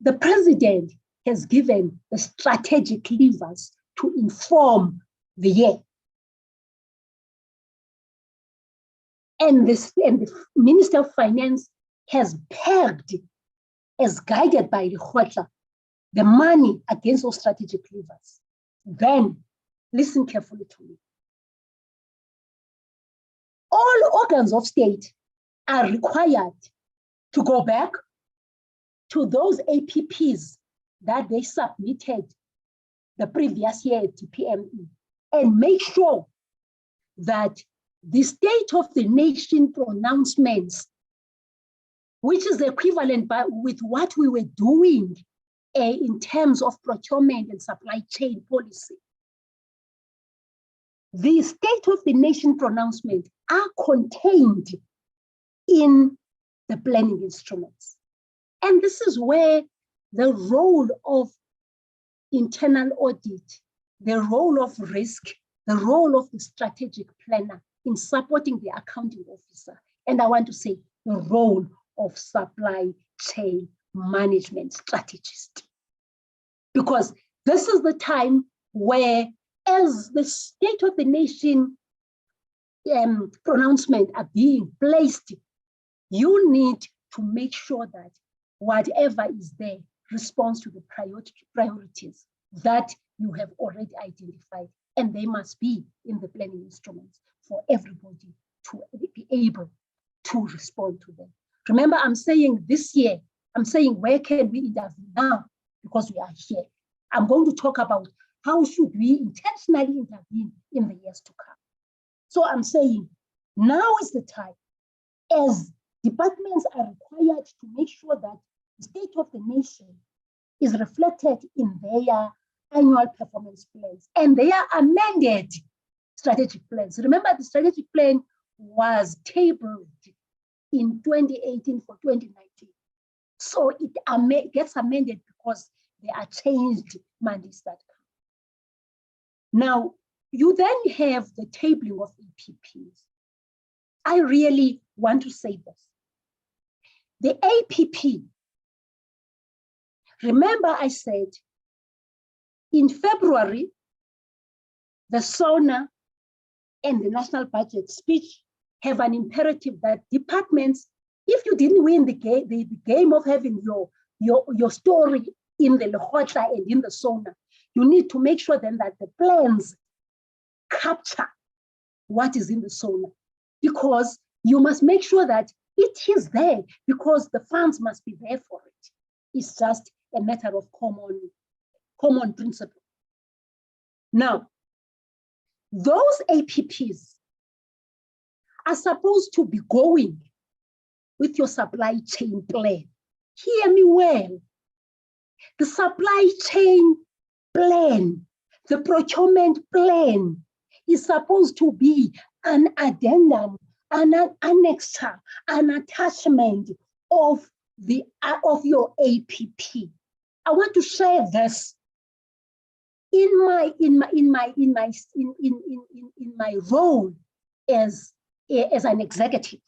the president has given the strategic levers to inform the year, and the Minister of Finance has pegged as guided by the money against those strategic levers, then listen carefully to me. All organs of state are required to go back to those APPs that they submitted the previous year at TPME and make sure that the State of the Nation pronouncements, which is equivalent with what we were doing in terms of procurement and supply chain policy, the State of the Nation pronouncement are contained in the planning instruments. And this is where the role of internal audit, the role of risk, the role of the strategic planner in supporting the accounting officer, and I want to say the role of supply chain management strategist. Because this is the time where, as the State of the Nation pronouncement are being placed, you need to make sure that whatever is there responds to the priorities that you have already identified, and they must be in the planning instruments for everybody to be able to respond to them. Remember, I'm saying this year, I'm saying where can we intervene now, because we are here. I'm going to talk about how should we intentionally intervene in the years to come. So I'm saying now is the time, as departments are required to make sure that the State of the Nation is reflected in their annual performance plans and their amended strategic plans. Remember, the strategic plan was tabled in 2018 for 2019. So it gets amended because there are changed mandates that come. Now, you then have the tabling of APPs. I really want to say this. The APP, remember I said in February, the SONA and the national budget speech have an imperative that departments, if you didn't win the game of having your story in the Lekgotla and in the SONA, you need to make sure then that the plans capture what is in the SONA, because you must make sure that it is there, because the funds must be there for it. It's just a matter of common principle. Now, those APPs are supposed to be going with your supply chain plan. Hear me well. The supply chain plan, the procurement plan is supposed to be an addendum, an annexure, an attachment of your APP. I want to share this in my role as an executive.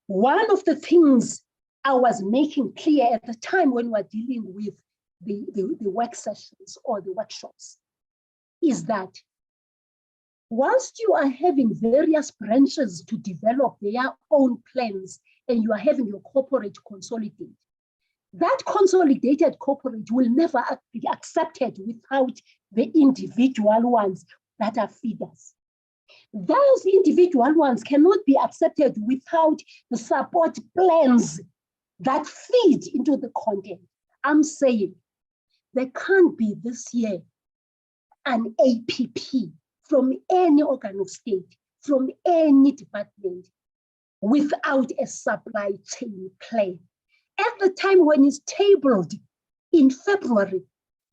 One of the things I was making clear at the time when we were dealing with the work sessions or the workshops is that whilst you are having various branches to develop their own plans and you are having your corporate consolidate, that consolidated corporate will never be accepted without the individual ones that are feeders. Those individual ones cannot be accepted without the support plans that feed into the content. I'm saying there can't be this year an APP from any organ of state, from any department, without a supply chain plan. At the time when it's tabled in February,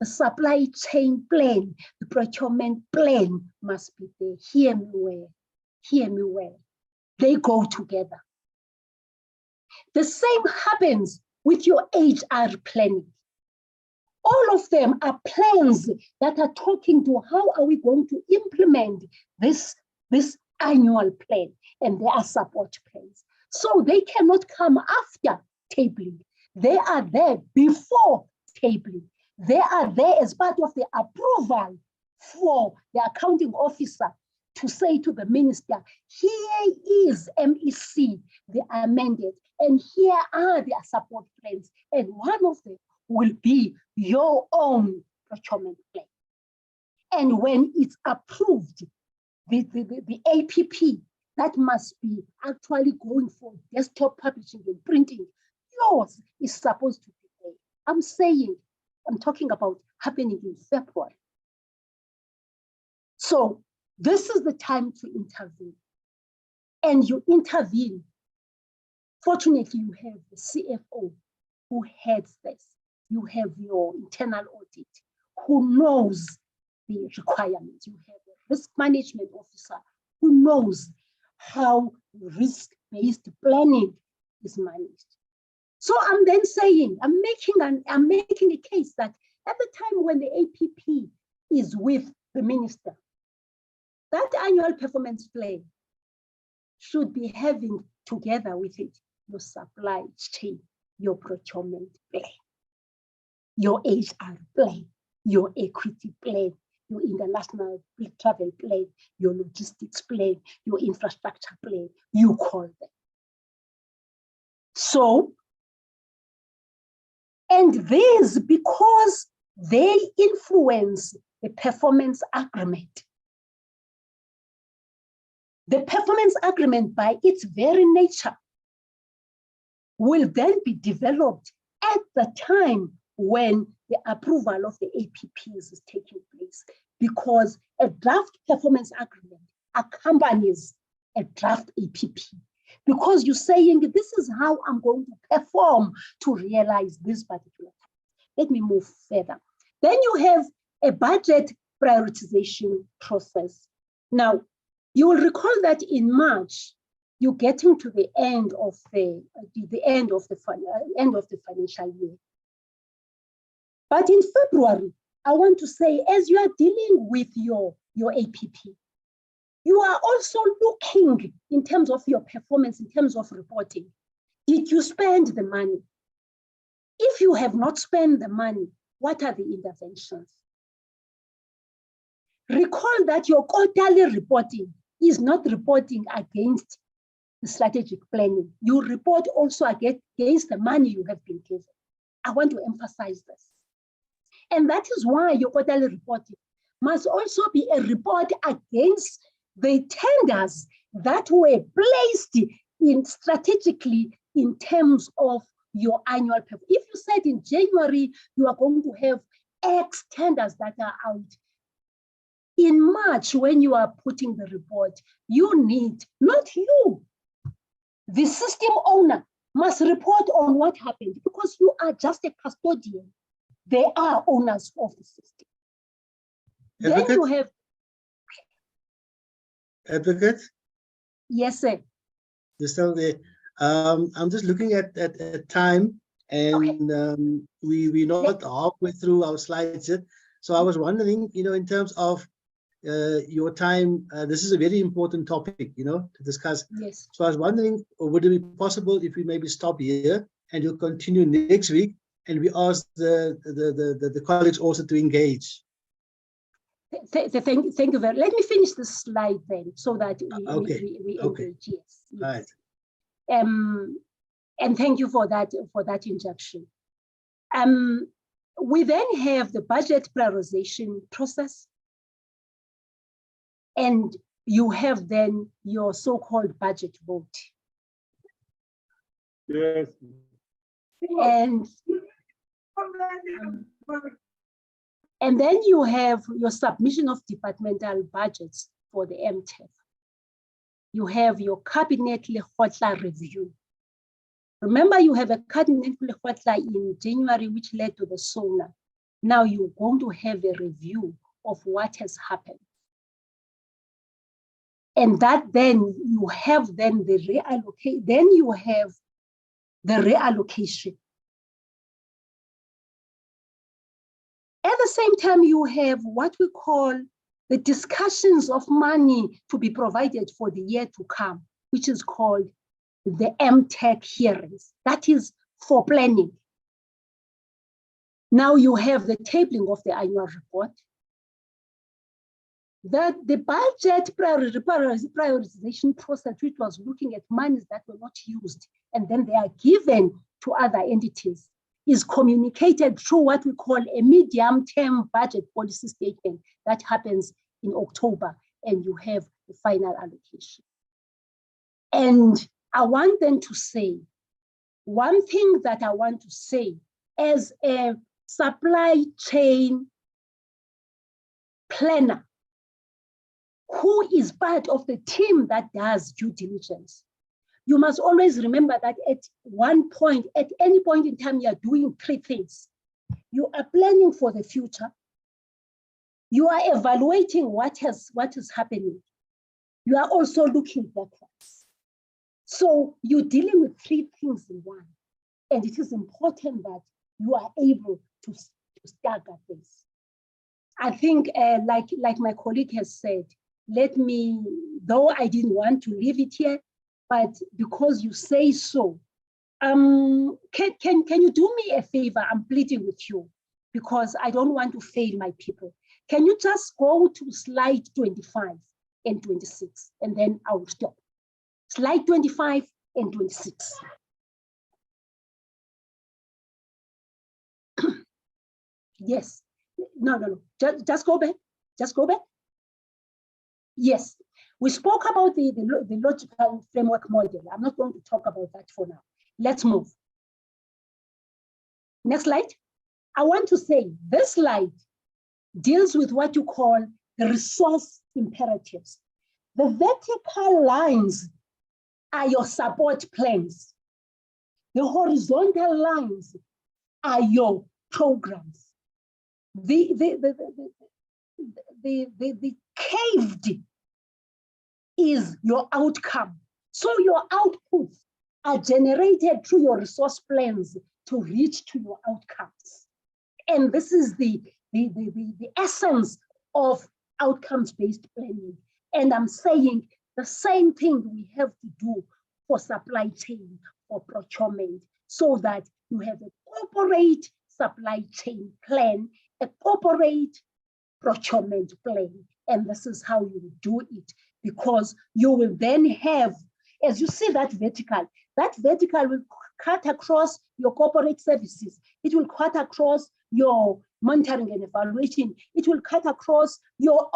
the supply chain plan, the procurement plan must be there. Hear me well. Hear me well. They go together. The same happens with your HR planning. All of them are plans that are talking to how are we going to implement this annual plan, and there are support plans. So they cannot come after tabling. They are there before tabling. They are there as part of the approval for the accounting officer to say to the minister, here is MEC, the amended, and here are their support plans, and one of them will be your own procurement plan. And when it's approved, the APP, that must be actually going for desktop publishing and printing, yours is supposed to be there. I'm talking about happening in February. So this is the time to intervene. And you intervene. Fortunately, you have the CFO who heads this. You have your internal audit who knows the requirements. You have a risk management officer who knows how risk-based planning is managed. So I'm then saying, I'm making a case that at the time when the APP is with the minister, that annual performance plan should be having together with it your supply chain, your procurement plan, your HR plan, your equity plan, your international travel plan, your logistics plan, your infrastructure plan, you call them. So, and this because they influence the performance agreement. The performance agreement by its very nature will then be developed at the time when the approval of the APPs is taking place, because a draft performance agreement accompanies a draft APP. Because you're saying, this is how I'm going to perform to realize this particular task. Let me move further. Then you have a budget prioritization process. Now, you will recall that in March, you're getting to the end of the end of the financial year. But in February, I want to say, as you are dealing with your APP, you are also looking in terms of your performance, in terms of reporting. Did you spend the money? If you have not spent the money, what are the interventions? Recall that your quarterly reporting is not reporting against the strategic planning. You report also against the money you have been given. I want to emphasize this. And that is why your quarterly reporting must also be a report against the tenders that were placed in strategically in terms of your annual performance. If you said in January, you are going to have X tenders that are out, in March, when you are putting the report, you need, not you, the system owner must report on what happened, because you are just a custodian. They are owners of the system.
Advocate?
Then you have...
Advocate?
Yes, sir.
You're still there. I'm just looking at time, and
Okay.
we're not halfway through our slides yet. So I was wondering, in terms of your time, this is a very important topic, to discuss.
Yes.
So I was wondering, would it be possible if we maybe stop here and you'll continue next week, and we ask the colleagues also to engage?
Thank you very much. Let me finish this slide then, so that we engage. Yes.
Right.
And thank you for that injection. We then have the budget prioritization process, and you have then your so-called budget vote.
Yes.
And then you have your submission of departmental budgets for the MTEF. You have your cabinet lekgotla review. Remember, you have a cabinet lekgotla in January, which led to the SONA. Now you're going to have a review of what has happened. And that then you have then the reallocate, then you have the reallocation. At the same time, you have what we call the discussions of money to be provided for the year to come, which is called the MTech hearings. That is for planning. Now you have the tabling of the annual report. that the budget prioritization process, which was looking at monies that were not used, and then they are given to other entities, is communicated through what we call a medium-term budget policy statement that happens in October, and you have the final allocation. And I want them to say, one thing that I want to say as a supply chain planner, who is part of the team that does due diligence, you must always remember that at one point, at any point in time, you are doing three things. You are planning for the future. You are evaluating what is happening. You are also looking backwards. So you're dealing with three things in one. And it is important that you are able to stagger this. I think, like my colleague has said, let me, though I didn't want to leave it here, but because you say so, can you do me a favor? I'm pleading with you because I don't want to fail my people. Can you just go to slide 25 and 26, and then I will stop. Slide 25 and 26. Yes. No. Just go back. Just go back. Yes. We spoke about the logical framework model. I'm not going to talk about that for now. Let's move. Next slide. I want to say this slide deals with what you call the resource imperatives. The vertical lines are your support plans. The horizontal lines are your programs. The caved is your outcome. So your outputs are generated through your resource plans to reach to your outcomes. And this is the essence of outcomes-based planning. And I'm saying the same thing we have to do for supply chain, for procurement, so that you have a corporate supply chain plan, a corporate procurement plan. And this is how you do it, because you will then have, as you see that vertical will cut across your corporate services. It will cut across your monitoring and evaluation. It will cut across your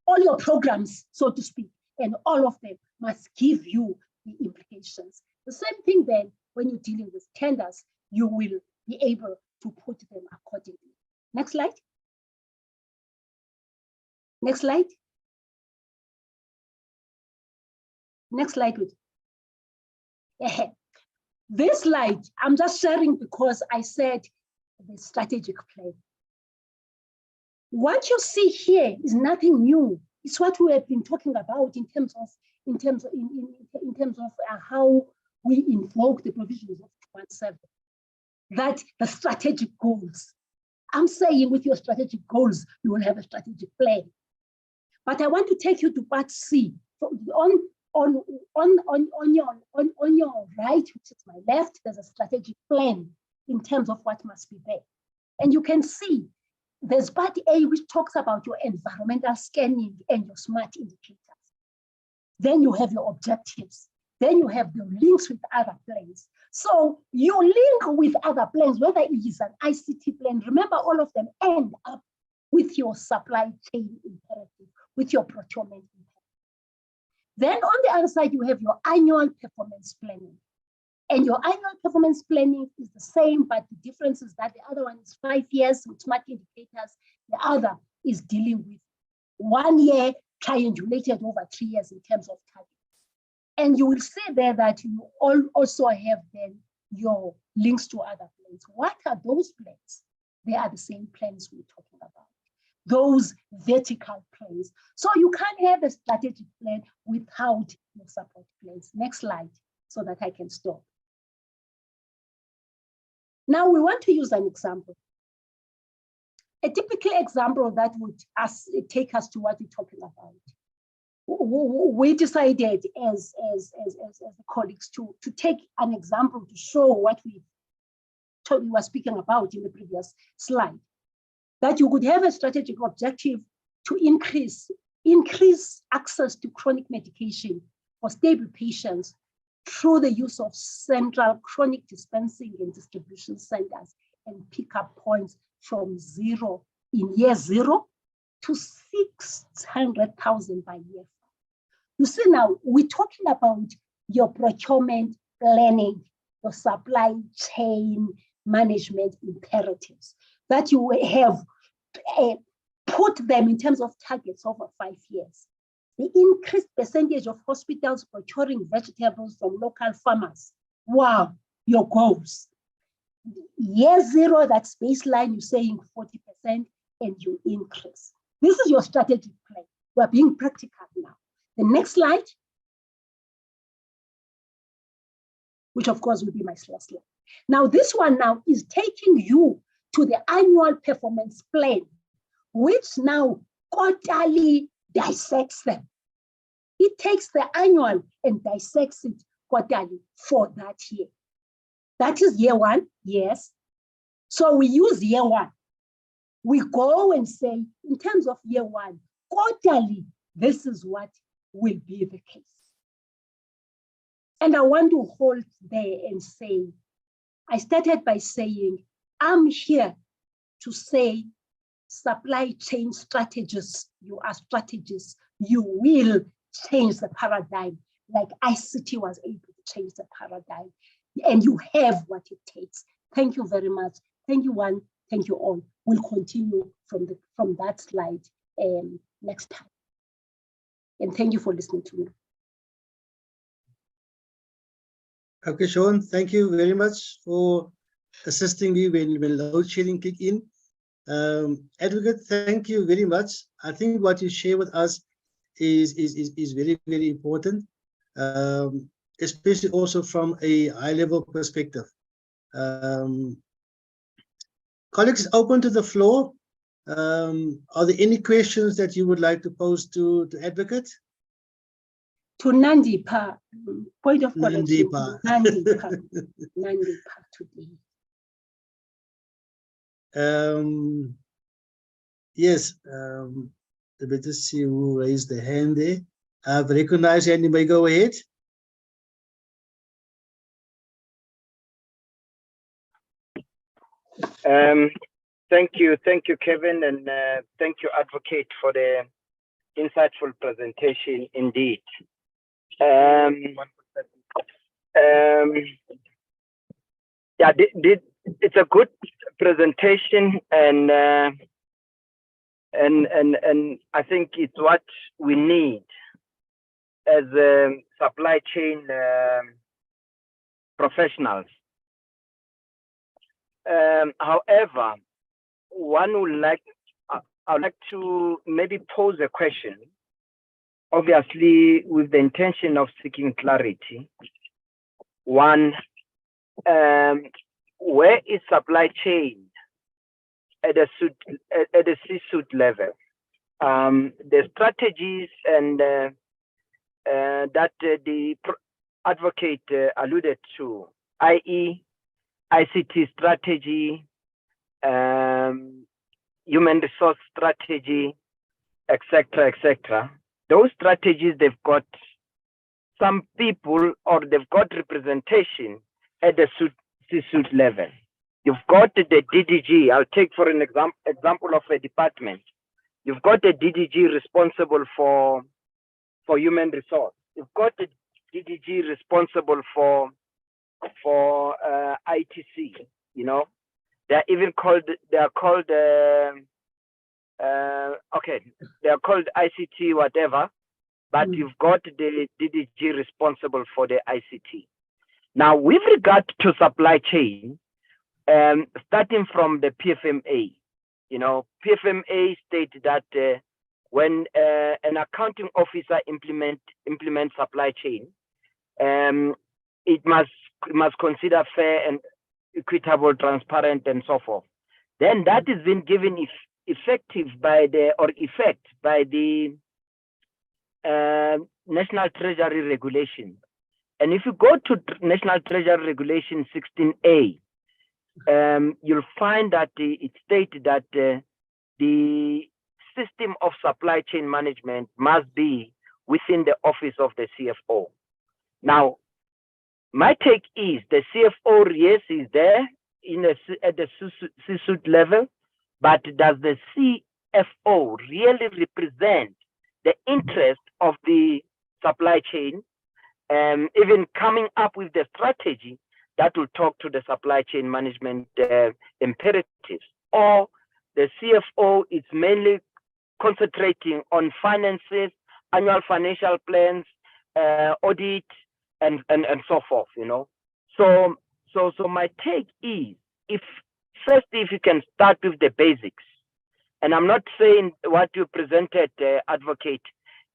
all your programs, so to speak, and all of them must give you the implications. The same thing then, when you're dealing with tenders, you will be able to put them accordingly. Next slide. Next slide. Next slide, please. This slide, I'm just sharing because I said the strategic plan. What you see here is nothing new. It's what we have been talking about in terms of how we invoke the provisions of 217. That the strategic goals. I'm saying with your strategic goals, you will have a strategic plan. But I want to take you to part C. So on your right, which is my left, there's a strategic plan in terms of what must be there. And you can see there's part A, which talks about your environmental scanning and your smart indicators. Then you have your objectives. Then you have the links with other plans. So you link with other plans, whether it is an ICT plan, remember all of them end up with your supply chain imperative, with your procurement imperative. Then on the other side, you have your annual performance planning. And your annual performance planning is the same, but the difference is that the other one is 5 years with smart indicators. The other is dealing with 1 year triangulated over 3 years in terms of targets. And you will see there that you also have then your links to other plans. What are those plans? They are the same plans we're talking about. Those vertical plans. So you can't have a strategic plan without your support plans. Next slide, so that I can stop. Now we want to use an example. A typical example that would take us to what we're talking about. We decided as colleagues to take an example to show what we were speaking about in the previous slide. That you could have a strategic objective to increase access to chronic medication for stable patients through the use of central chronic dispensing and distribution centers and pickup points from year zero to 600,000 by year 5. You see, now we're talking about your procurement planning, your supply chain management imperatives that you have put them in terms of targets over 5 years. The increased percentage of hospitals procuring vegetables from local farmers. Wow, your goals. Year zero, that's baseline, you're saying 40%, and you increase. This is your strategic plan. We're being practical now. The next slide, which of course will be my last slide. Now, this one now is taking you to the annual performance plan, which now quarterly dissects them. It takes the annual and dissects it quarterly for that year. That is year one, yes. So we use year one. We go and say, in terms of year one, quarterly, this is what will be the case. And I want to hold there and say, I started by saying, I'm here to say, supply chain strategists, you are strategists, you will change the paradigm like ICT was able to change the paradigm. And you have what it takes. Thank you very much. Thank you, one. Thank you all. We'll continue from that slide next time. And thank you for listening to me.
Okay, Sean, thank you very much for assisting me when load shedding kick in. Advocate, thank you very much. I think what you share with us is very, very important, especially also from a high-level perspective. Colleagues, open to the floor. Are there any questions that you would like to pose to Advocate?
To Nandipha, point of correction.
Nandipha.
Nandipha today.
Yes, let us see who raised the hand there. I've recognized you, and you may go ahead.
Thank you, Kevin, and thank you, Advocate, for the insightful presentation indeed. Yeah, it's a good presentation, and I think it's what we need as supply chain professionals. However, I would like to maybe pose a question, obviously with the intention of seeking clarity. One, where is supply chain at a C-suite level? The strategies and that the Advocate alluded to, i.e., ICT strategy, human resource strategy, etc. Those strategies, they've got some people, or they've got representation at the C-suite level. You've got the DDG. I'll take for an example of a department. You've got the DDG responsible for human resource. You've got the DDG responsible for ITC. You know, they're called ICT whatever, but you've got the DDG responsible for the ICT. Now, with regard to supply chain, starting from the PFMA, you know, PFMA states that when an accounting officer implements supply chain, it must consider fair and equitable, transparent, and so forth. Then that is then given effect by the National Treasury Regulation. And if you go to National Treasury Regulation 16A, you'll find that it states that the system of supply chain management must be within the office of the CFO. Now, my take is the CFO, yes, is there at the C-suite level, but does the CFO really represent the interest of the supply chain, even coming up with the strategy that will talk to the supply chain management imperatives? Or the CFO is mainly concentrating on finances, annual financial plans, audit, and so forth, you know. So my take is, if you can start with the basics, and I'm not saying what you presented, advocate,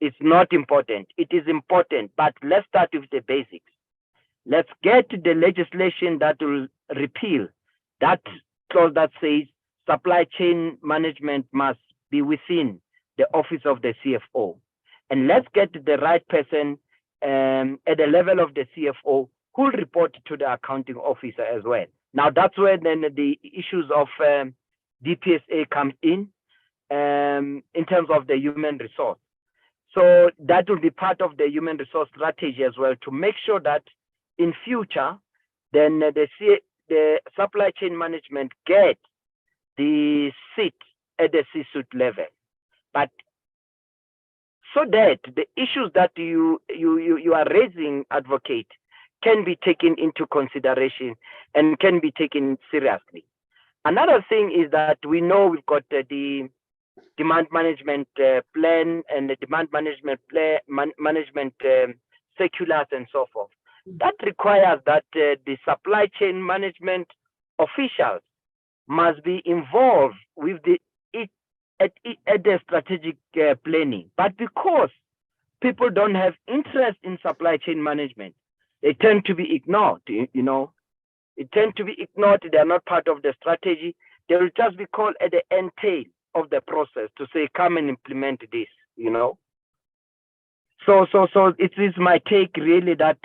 is not important. It is important, but let's start with the basics. Let's get the legislation that will repeal that clause that says supply chain management must be within the office of the CFO. And let's get the right person at the level of the CFO who will report to the accounting officer as well. Now, that's where then the issues of DPSA comes in terms of the human resource. So that will be part of the human resource strategy as well, to make sure that in future, then the supply chain management get the seat at the C-suite level. But so that the issues that you are raising, advocate, can be taken into consideration and can be taken seriously. Another thing is that we know we've got the demand management plan and the demand management circulars and so forth. That requires that the supply chain management officials must be involved with at the strategic planning. But because people don't have interest in supply chain management, they tend to be ignored, you know. It tend to be ignored. They are not part of the strategy. They will just be called at the end tail of the process to say, come and implement this, you know. So it is my take really that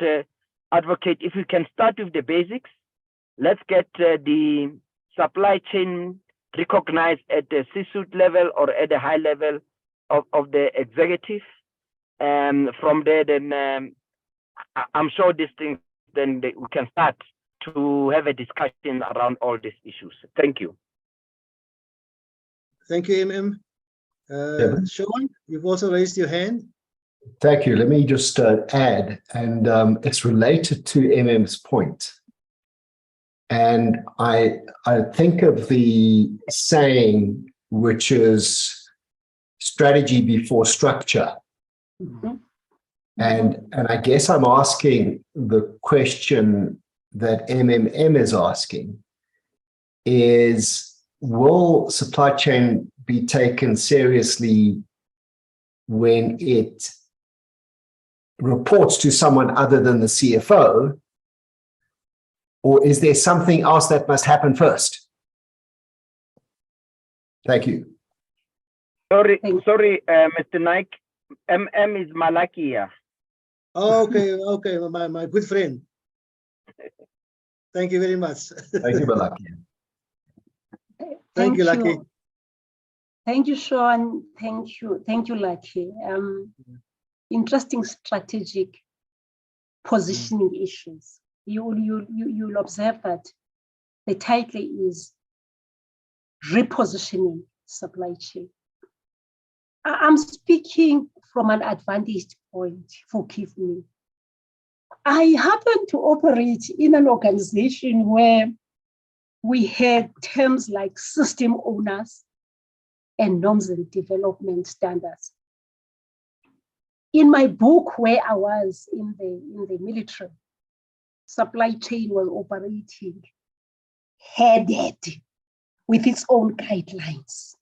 advocate, if you can start with the basics, let's get the supply chain recognized at the C-suite level or at the high level of the executive. From there, then I'm sure these things, then we can start to have a discussion around all these issues. Thank you.
Thank you, Sean, you've also raised your hand.
Thank you. Let me just add, and it's related to MM's point. And I think of the saying, which is strategy before structure.
Mm-hmm.
And I guess I'm asking the question that MMM is asking is, will supply chain be taken seriously when it reports to someone other than the CFO? Or is there something else that must happen first? Thank you.
Sorry, Mr. Naik. MM is Malaki here.
Oh, okay, my good friend. Thank you very much.
Thank you, Malaki.
Thank you, Lucky.
Thank you, Sean. Thank you, Lucky. Interesting strategic positioning issues. You'll observe that the title is repositioning supply chain. I'm speaking from an advantaged point, forgive me. I happen to operate in an organization where we had terms like system owners and norms and development standards. In my book, where I was in the military, supply chain was operating headed with its own guidelines.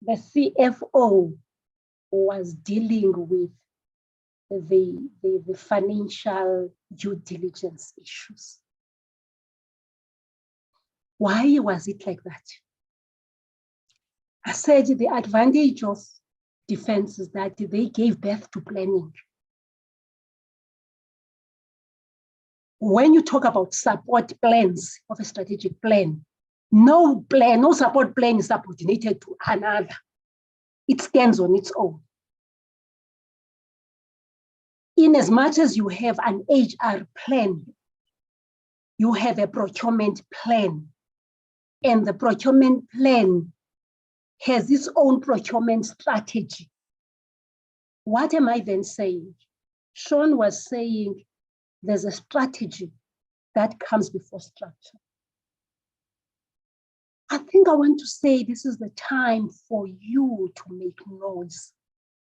The CFO was dealing with the financial due diligence issues. Why was it like that? I said the advantage of defense is that they gave birth to planning. When you talk about support plans of a strategic plan, No plan, no support plan is subordinated to another. It stands on its own. In as much as you have an HR plan, you have a procurement plan. And the procurement plan has its own procurement strategy. What am I then saying? Sean was saying there's a strategy that comes before structure. I think I want to say this is the time for you to make noise.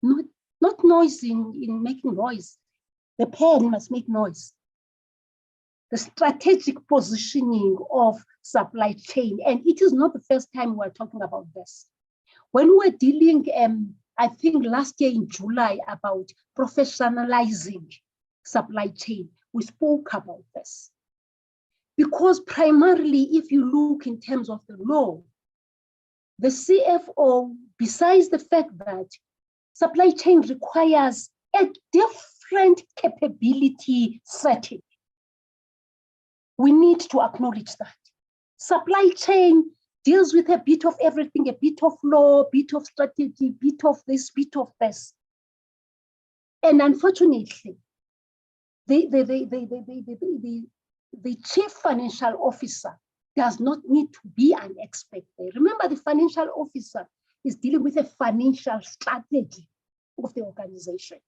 Not noise in making noise. The pen must make noise. The strategic positioning of supply chain. And it is not the first time we're talking about this. When we're dealing, I think last year in July, about professionalizing supply chain, we spoke about this. Because primarily, if you look in terms of the law, the CFO, besides the fact that supply chain requires a different capability setting, we need to acknowledge that. Supply chain deals with a bit of everything, a bit of law, a bit of strategy, a bit of this, a bit of this. And unfortunately, the chief financial officer does not need to be an expert there. Remember, the financial officer is dealing with a financial strategy of the organization.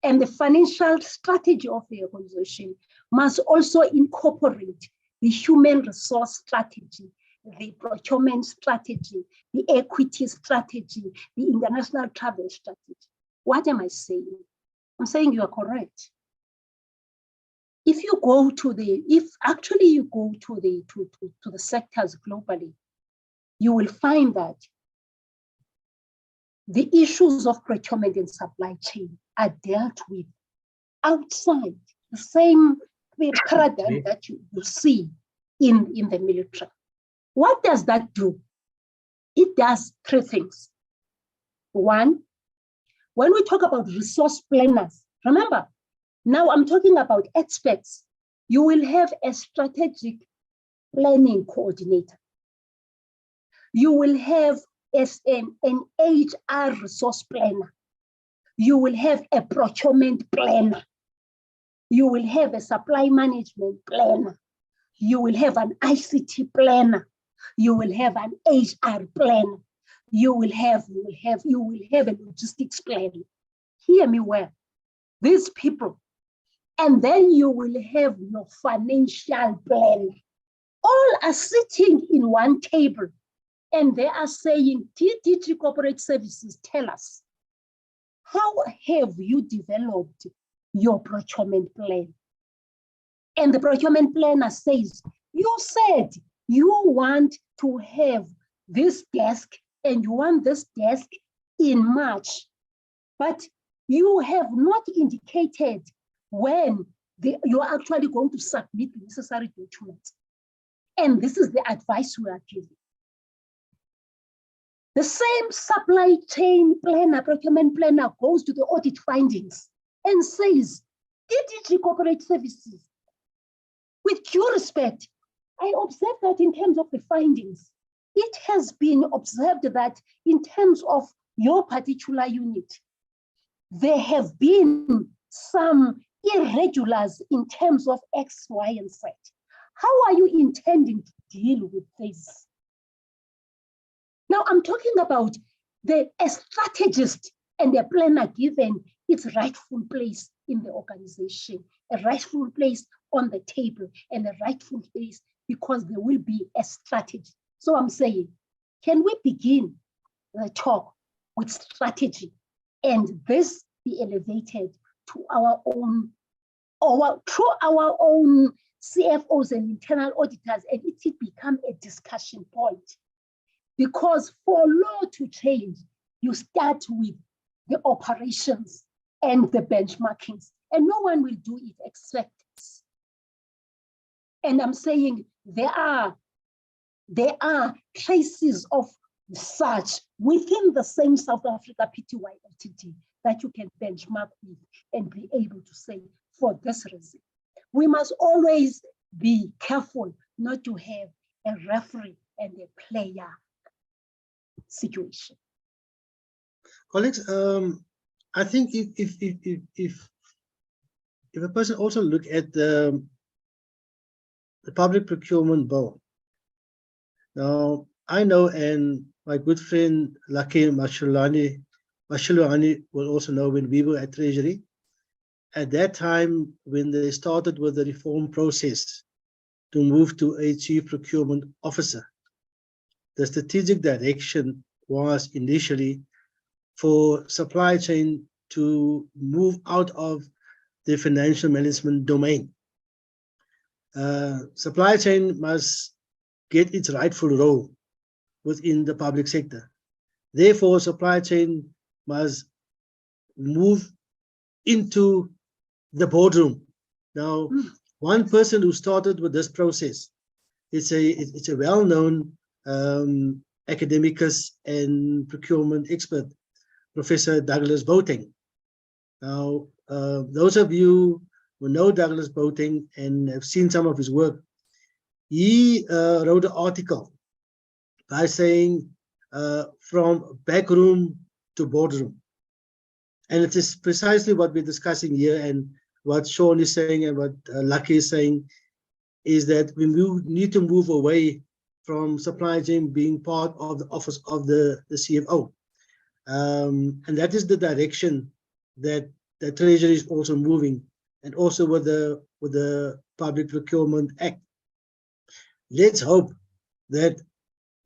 And the financial strategy of the organization must also incorporate the human resource strategy, the procurement strategy, the equity strategy, the international travel strategy. What am I saying? I'm saying you are correct. If you go to the, if actually you go to the sectors globally, you will find that the issues of procurement and supply chain are dealt with outside the same paradigm that you see in the military. What does that do? It does three things. One, when we talk about resource planners, remember, now I'm talking about experts. You will have a strategic planning coordinator. You will have an HR resource planner. You will have a procurement planner. You will have a supply management planner. You will have an ICT planner. You will have an HR planner. You will have a logistics planner. Hear me well. These people. And then you will have your financial planner. All are sitting in one table and they are saying, DDG Corporate Services, tell us, how have you developed your procurement plan? And the procurement planner says, you said you want to have this desk and you want this desk in March, but you have not indicated when you're actually going to submit the necessary documents. And this is the advice we are giving. The same supply chain planner, procurement planner goes to the audit findings and says, DDG Corporate Services, with due respect, I observe that in terms of the findings, it has been observed that in terms of your particular unit, there have been some irregulars in terms of X, Y, and Z. How are you intending to deal with this? Now, I'm talking about a strategist and a planner given its rightful place in the organization, a rightful place on the table, and a rightful place because there will be a strategy. So I'm saying, can we begin the talk with strategy and this be elevated to our own, or through our own CFOs and internal auditors, and it become a discussion point? Because for law to change, you start with the operations and the benchmarkings, and no one will do it except us. And I'm saying there are traces of such within the same South Africa PTY entity that you can benchmark with and be able to say, for this reason. We must always be careful not to have a referee and a player situation.
Colleagues, I think if a person also look at the public procurement bill, now I know, and my good friend Lucky Mashulani will also know, when we were at Treasury, at that time when they started with the reform process to move to a chief procurement officer, the strategic direction was initially for supply chain to move out of the financial management domain. Supply chain must get its rightful role within the public sector. Therefore, supply chain must move into the boardroom. Now, one person who started with this process, it's a well-known academicus and procurement expert, Professor Douglas Boateng. Now, those of you who know Douglas Boateng and have seen some of his work, he wrote an article by saying from backroom to boardroom. And it is precisely what we're discussing here, and what Sean is saying and what Lucky is saying, is that we need to move away from supply chain being part of the office of the CFO. And that is the direction that the Treasury is also moving, and also with the Public Procurement Act. Let's hope that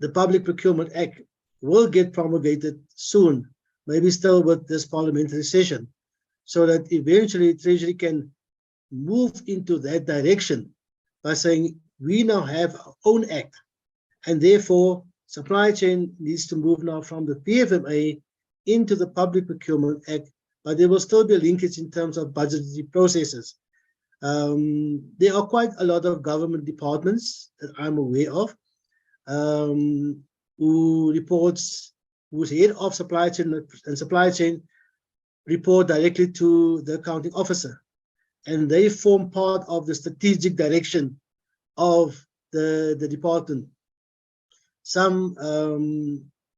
the Public Procurement Act will get promulgated soon, maybe still with this parliamentary session, so that eventually Treasury can move into that direction by saying we now have our own act, and therefore supply chain needs to move now from the PFMA into the Public Procurement Act, but there will still be a linkage in terms of budgetary processes. There are quite a lot of government departments that I'm aware of whose head of supply chain and supply chain report directly to the accounting officer, and they form part of the strategic direction of the department. Some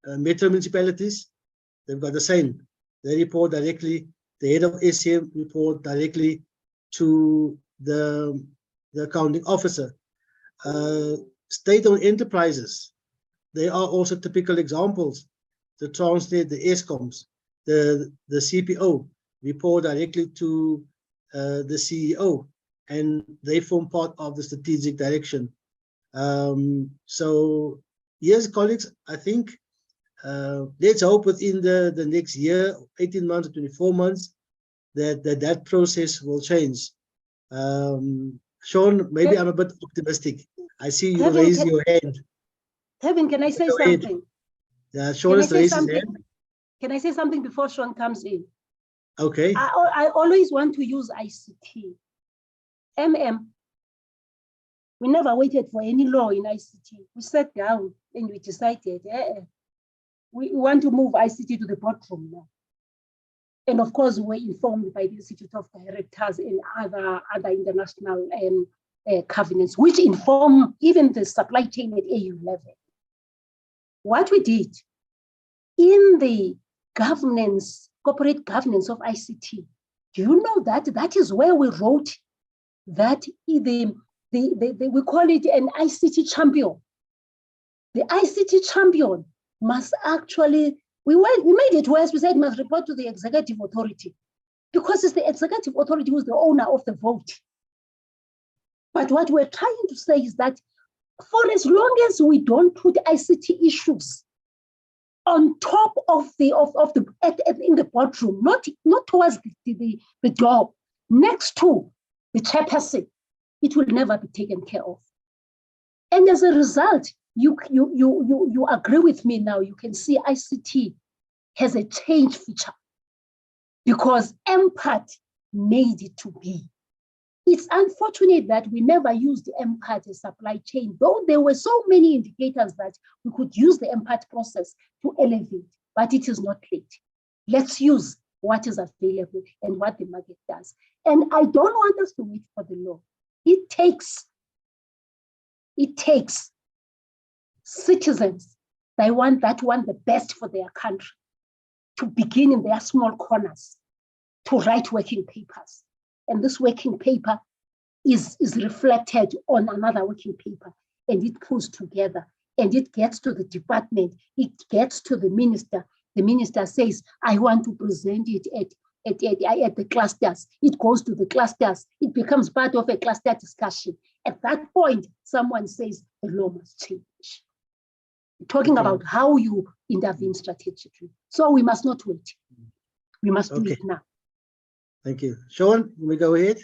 metro municipalities, they've got the same. They report directly, the head of SCM report directly to the accounting officer. State-owned enterprises, they are also typical examples. The Transnet, the ESCOMs, the CPO report directly to the CEO, and they form part of the strategic direction. So yes, colleagues, I think let's hope within the next year, 18 months, 24 months, that process will change. Sean, maybe I'm a bit optimistic. I see you raise your hand.
Kevin, can I say something?
Yeah, Sean has raised his hand.
Can I say something before Sean comes in?
Okay.
I always want to use ICT. We never waited for any law in ICT. We sat down and we decided we want to move ICT to the boardroom now. And of course, we were informed by the Institute of Directors and other international covenants, which inform even the supply chain at AU level. What we did in the governance, corporate governance of ICT, do you know that is where we wrote that we call it an ICT champion. The ICT champion must actually, we made it worse, we said must report to the executive authority, because it's the executive authority who's the owner of the vote. But what we're trying to say is that for as long as we don't put ICT issues on top of in the boardroom, not towards the door, next to the chairperson, it will never be taken care of. And as a result, you agree with me now, you can see ICT has a change feature because MPAT made it to be. It's unfortunate that we never used MPAT as supply chain, though there were so many indicators that we could use the MPAT process to elevate, but it is not late. Let's use what is available and what the market does. And I don't want us to wait for the law. It takes citizens, they want the best for their country, to begin in their small corners, to write working papers. And this working paper is reflected on another working paper, and it pulls together, and it gets to the department, it gets to the minister. The minister says, I want to present it at the clusters. It goes to the clusters. It becomes part of a cluster discussion. At that point, someone says the law must change. Talking about how you intervene strategically. So we must not wait. We must do it now.
Thank you. Sean, you may go ahead.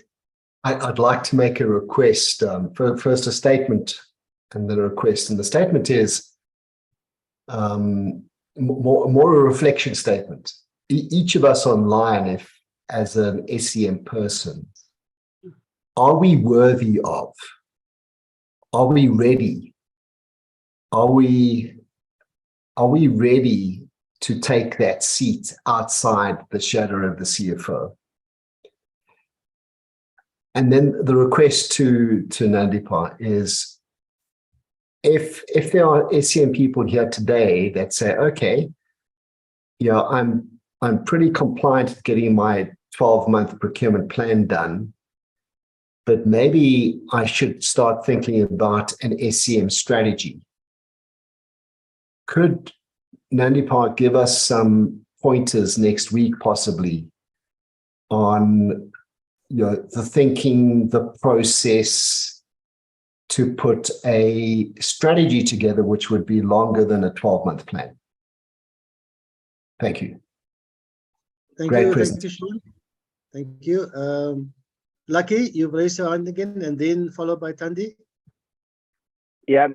I'd like to make a request. First a statement and then a request. And the statement is more a reflection statement. Each of us online, if as an SCM person, are we worthy of? Are we ready? Are we ready to take that seat outside the shadow of the CFO? And then the request to Nandipha is, if there are SCM people here today that say, okay, yeah, I'm pretty compliant with getting my 12-month procurement plan done, but maybe I should start thinking about an SCM strategy. Could Nandipha give us some pointers next week, possibly, on the thinking, the process to put a strategy together which would be longer than a 12-month plan? Thank you.
Thank
Great
you.
present.
Thank you, Sean. Thank you. Lucky, you've raised your hand again, and then followed by Thandi.
Yeah,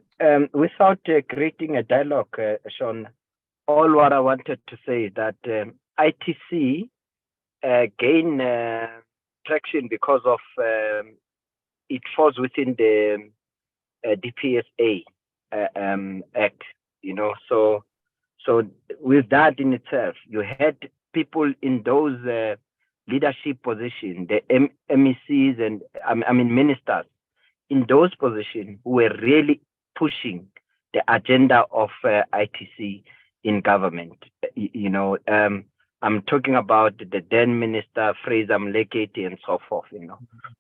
without creating a dialogue, Sean, all what I wanted to say is that ITC gain traction because of it falls within the DPSA Act, So with that in itself, you had people in those leadership positions, the MECs and ministers in those positions who were really pushing the agenda of ITC in government. I'm talking about the then Minister Fraser Mleketi and so forth.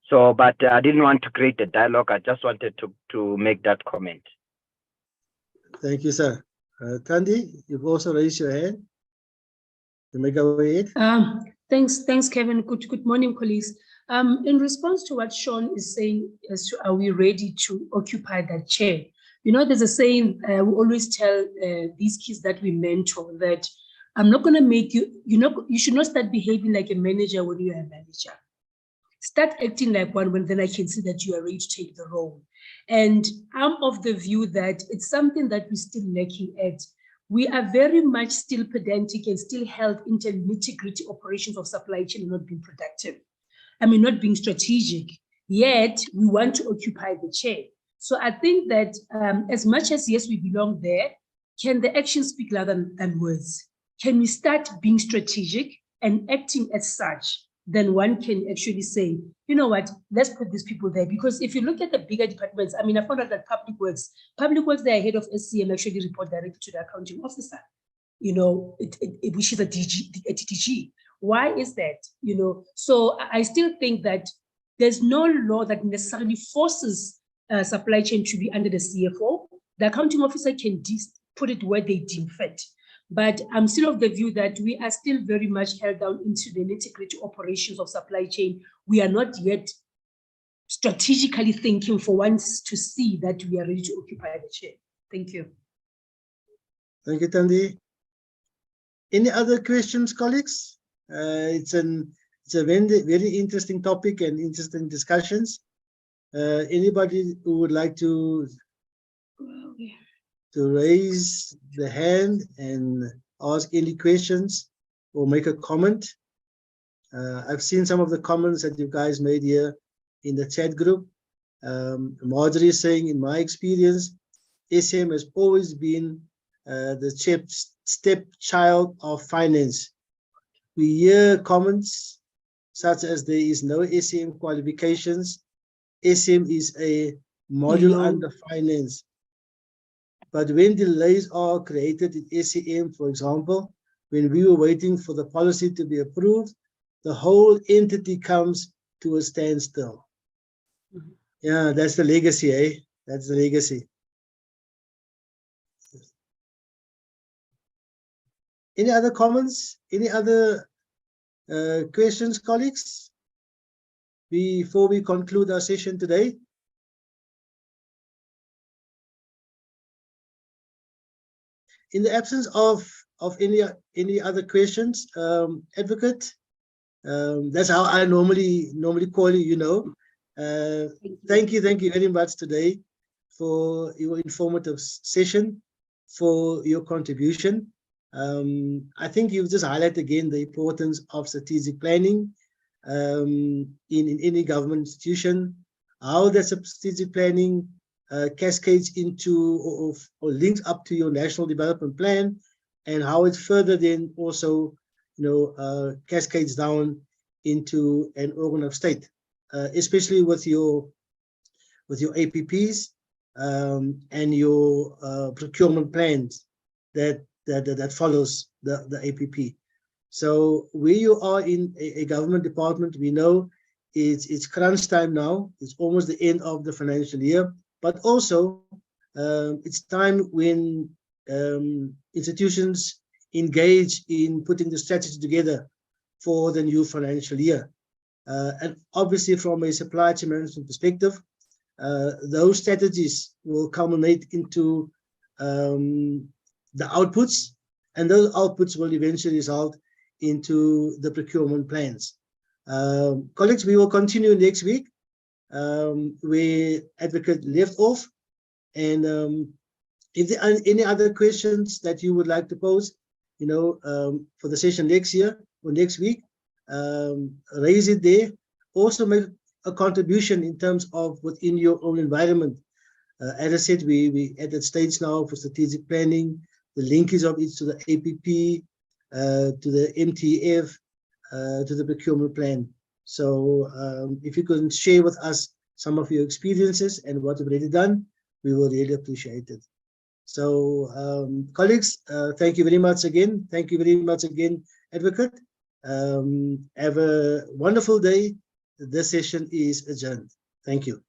So, but I didn't want to create a dialogue. I just wanted to make that comment.
Thank you, sir. Thandi, you've also raised your hand. You may go ahead.
Thanks, Kevin. Good morning, colleagues. In response to what Sean is saying, as to are we ready to occupy that chair? There's a saying we always tell these kids that we mentor that I'm not going to make you, you should not start behaving like a manager when you're a manager. Start acting like one when then I can see that you are ready to take the role. And I'm of the view that it's something that we're still lacking at. We are very much still pedantic and still held into nitty-gritty operations of supply chain and not being productive. Not being strategic, yet we want to occupy the chair. So I think that as much as, yes, we belong there, can the actions speak louder than words? Can we start being strategic and acting as such? Then one can actually say, you know what, let's put these people there. Because if you look at the bigger departments, I found out that Public Works, their head of SCM actually report directly to the accounting officer, which is a DTG. Why is that? So I still think that there's no law that necessarily forces supply chain to be under the CFO. The accounting officer can put it where they deem fit. But I'm still of the view that we are still very much held down into the nitty-gritty operations of supply chain. We are not yet strategically thinking for once to see that we are ready to occupy the chair. Thank you.
Thank you, Thandi. Any other questions, colleagues? It's a very interesting topic and interesting discussions. Anybody who would like to raise the hand and ask any questions or make a comment? I've seen some of the comments that you guys made here in the chat group. Marjorie is saying, in my experience, SCM has always been the stepchild of finance. We hear comments such as there is no SCM qualifications. SCM is a module under finance. But when delays are created in SCM, for example, when we were waiting for the policy to be approved, the whole entity comes to a standstill. Yeah, that's the legacy, eh? That's the legacy. Any other comments? Any other questions, colleagues, before we conclude our session today? In the absence of any other questions, Advocate, that's how I normally call you, you know. Thank you very much today for your informative session, for your contribution. I think you've just highlighted again the importance of strategic planning in any government institution, how that strategic planning cascades into or links up to your national development plan, and how it further then also, you know, cascades down into an organ of state, especially with your APPs and your procurement plans that follows the APP. So where you are in a government department, we know it's crunch time now. It's almost the end of the financial year, but also it's time when institutions engage in putting the strategy together for the new financial year. And obviously from a supply chain management perspective, those strategies will culminate into the outputs, and those outputs will eventually result into the procurement plans. Colleagues, we will continue next week where Advocate left off. And if there are any other questions that you would like to pose, you know, for the session next year or next week, raise it there. Also make a contribution in terms of within your own environment. As I said, we at that stage now for strategic planning, the linkage of it to the APP, to the MTF, to the procurement plan. So if you can share with us some of your experiences and what you've already done, we will really appreciate it. So colleagues, thank you very much again. Thank you very much again, Advocate. Have a wonderful day. This session is adjourned. Thank you.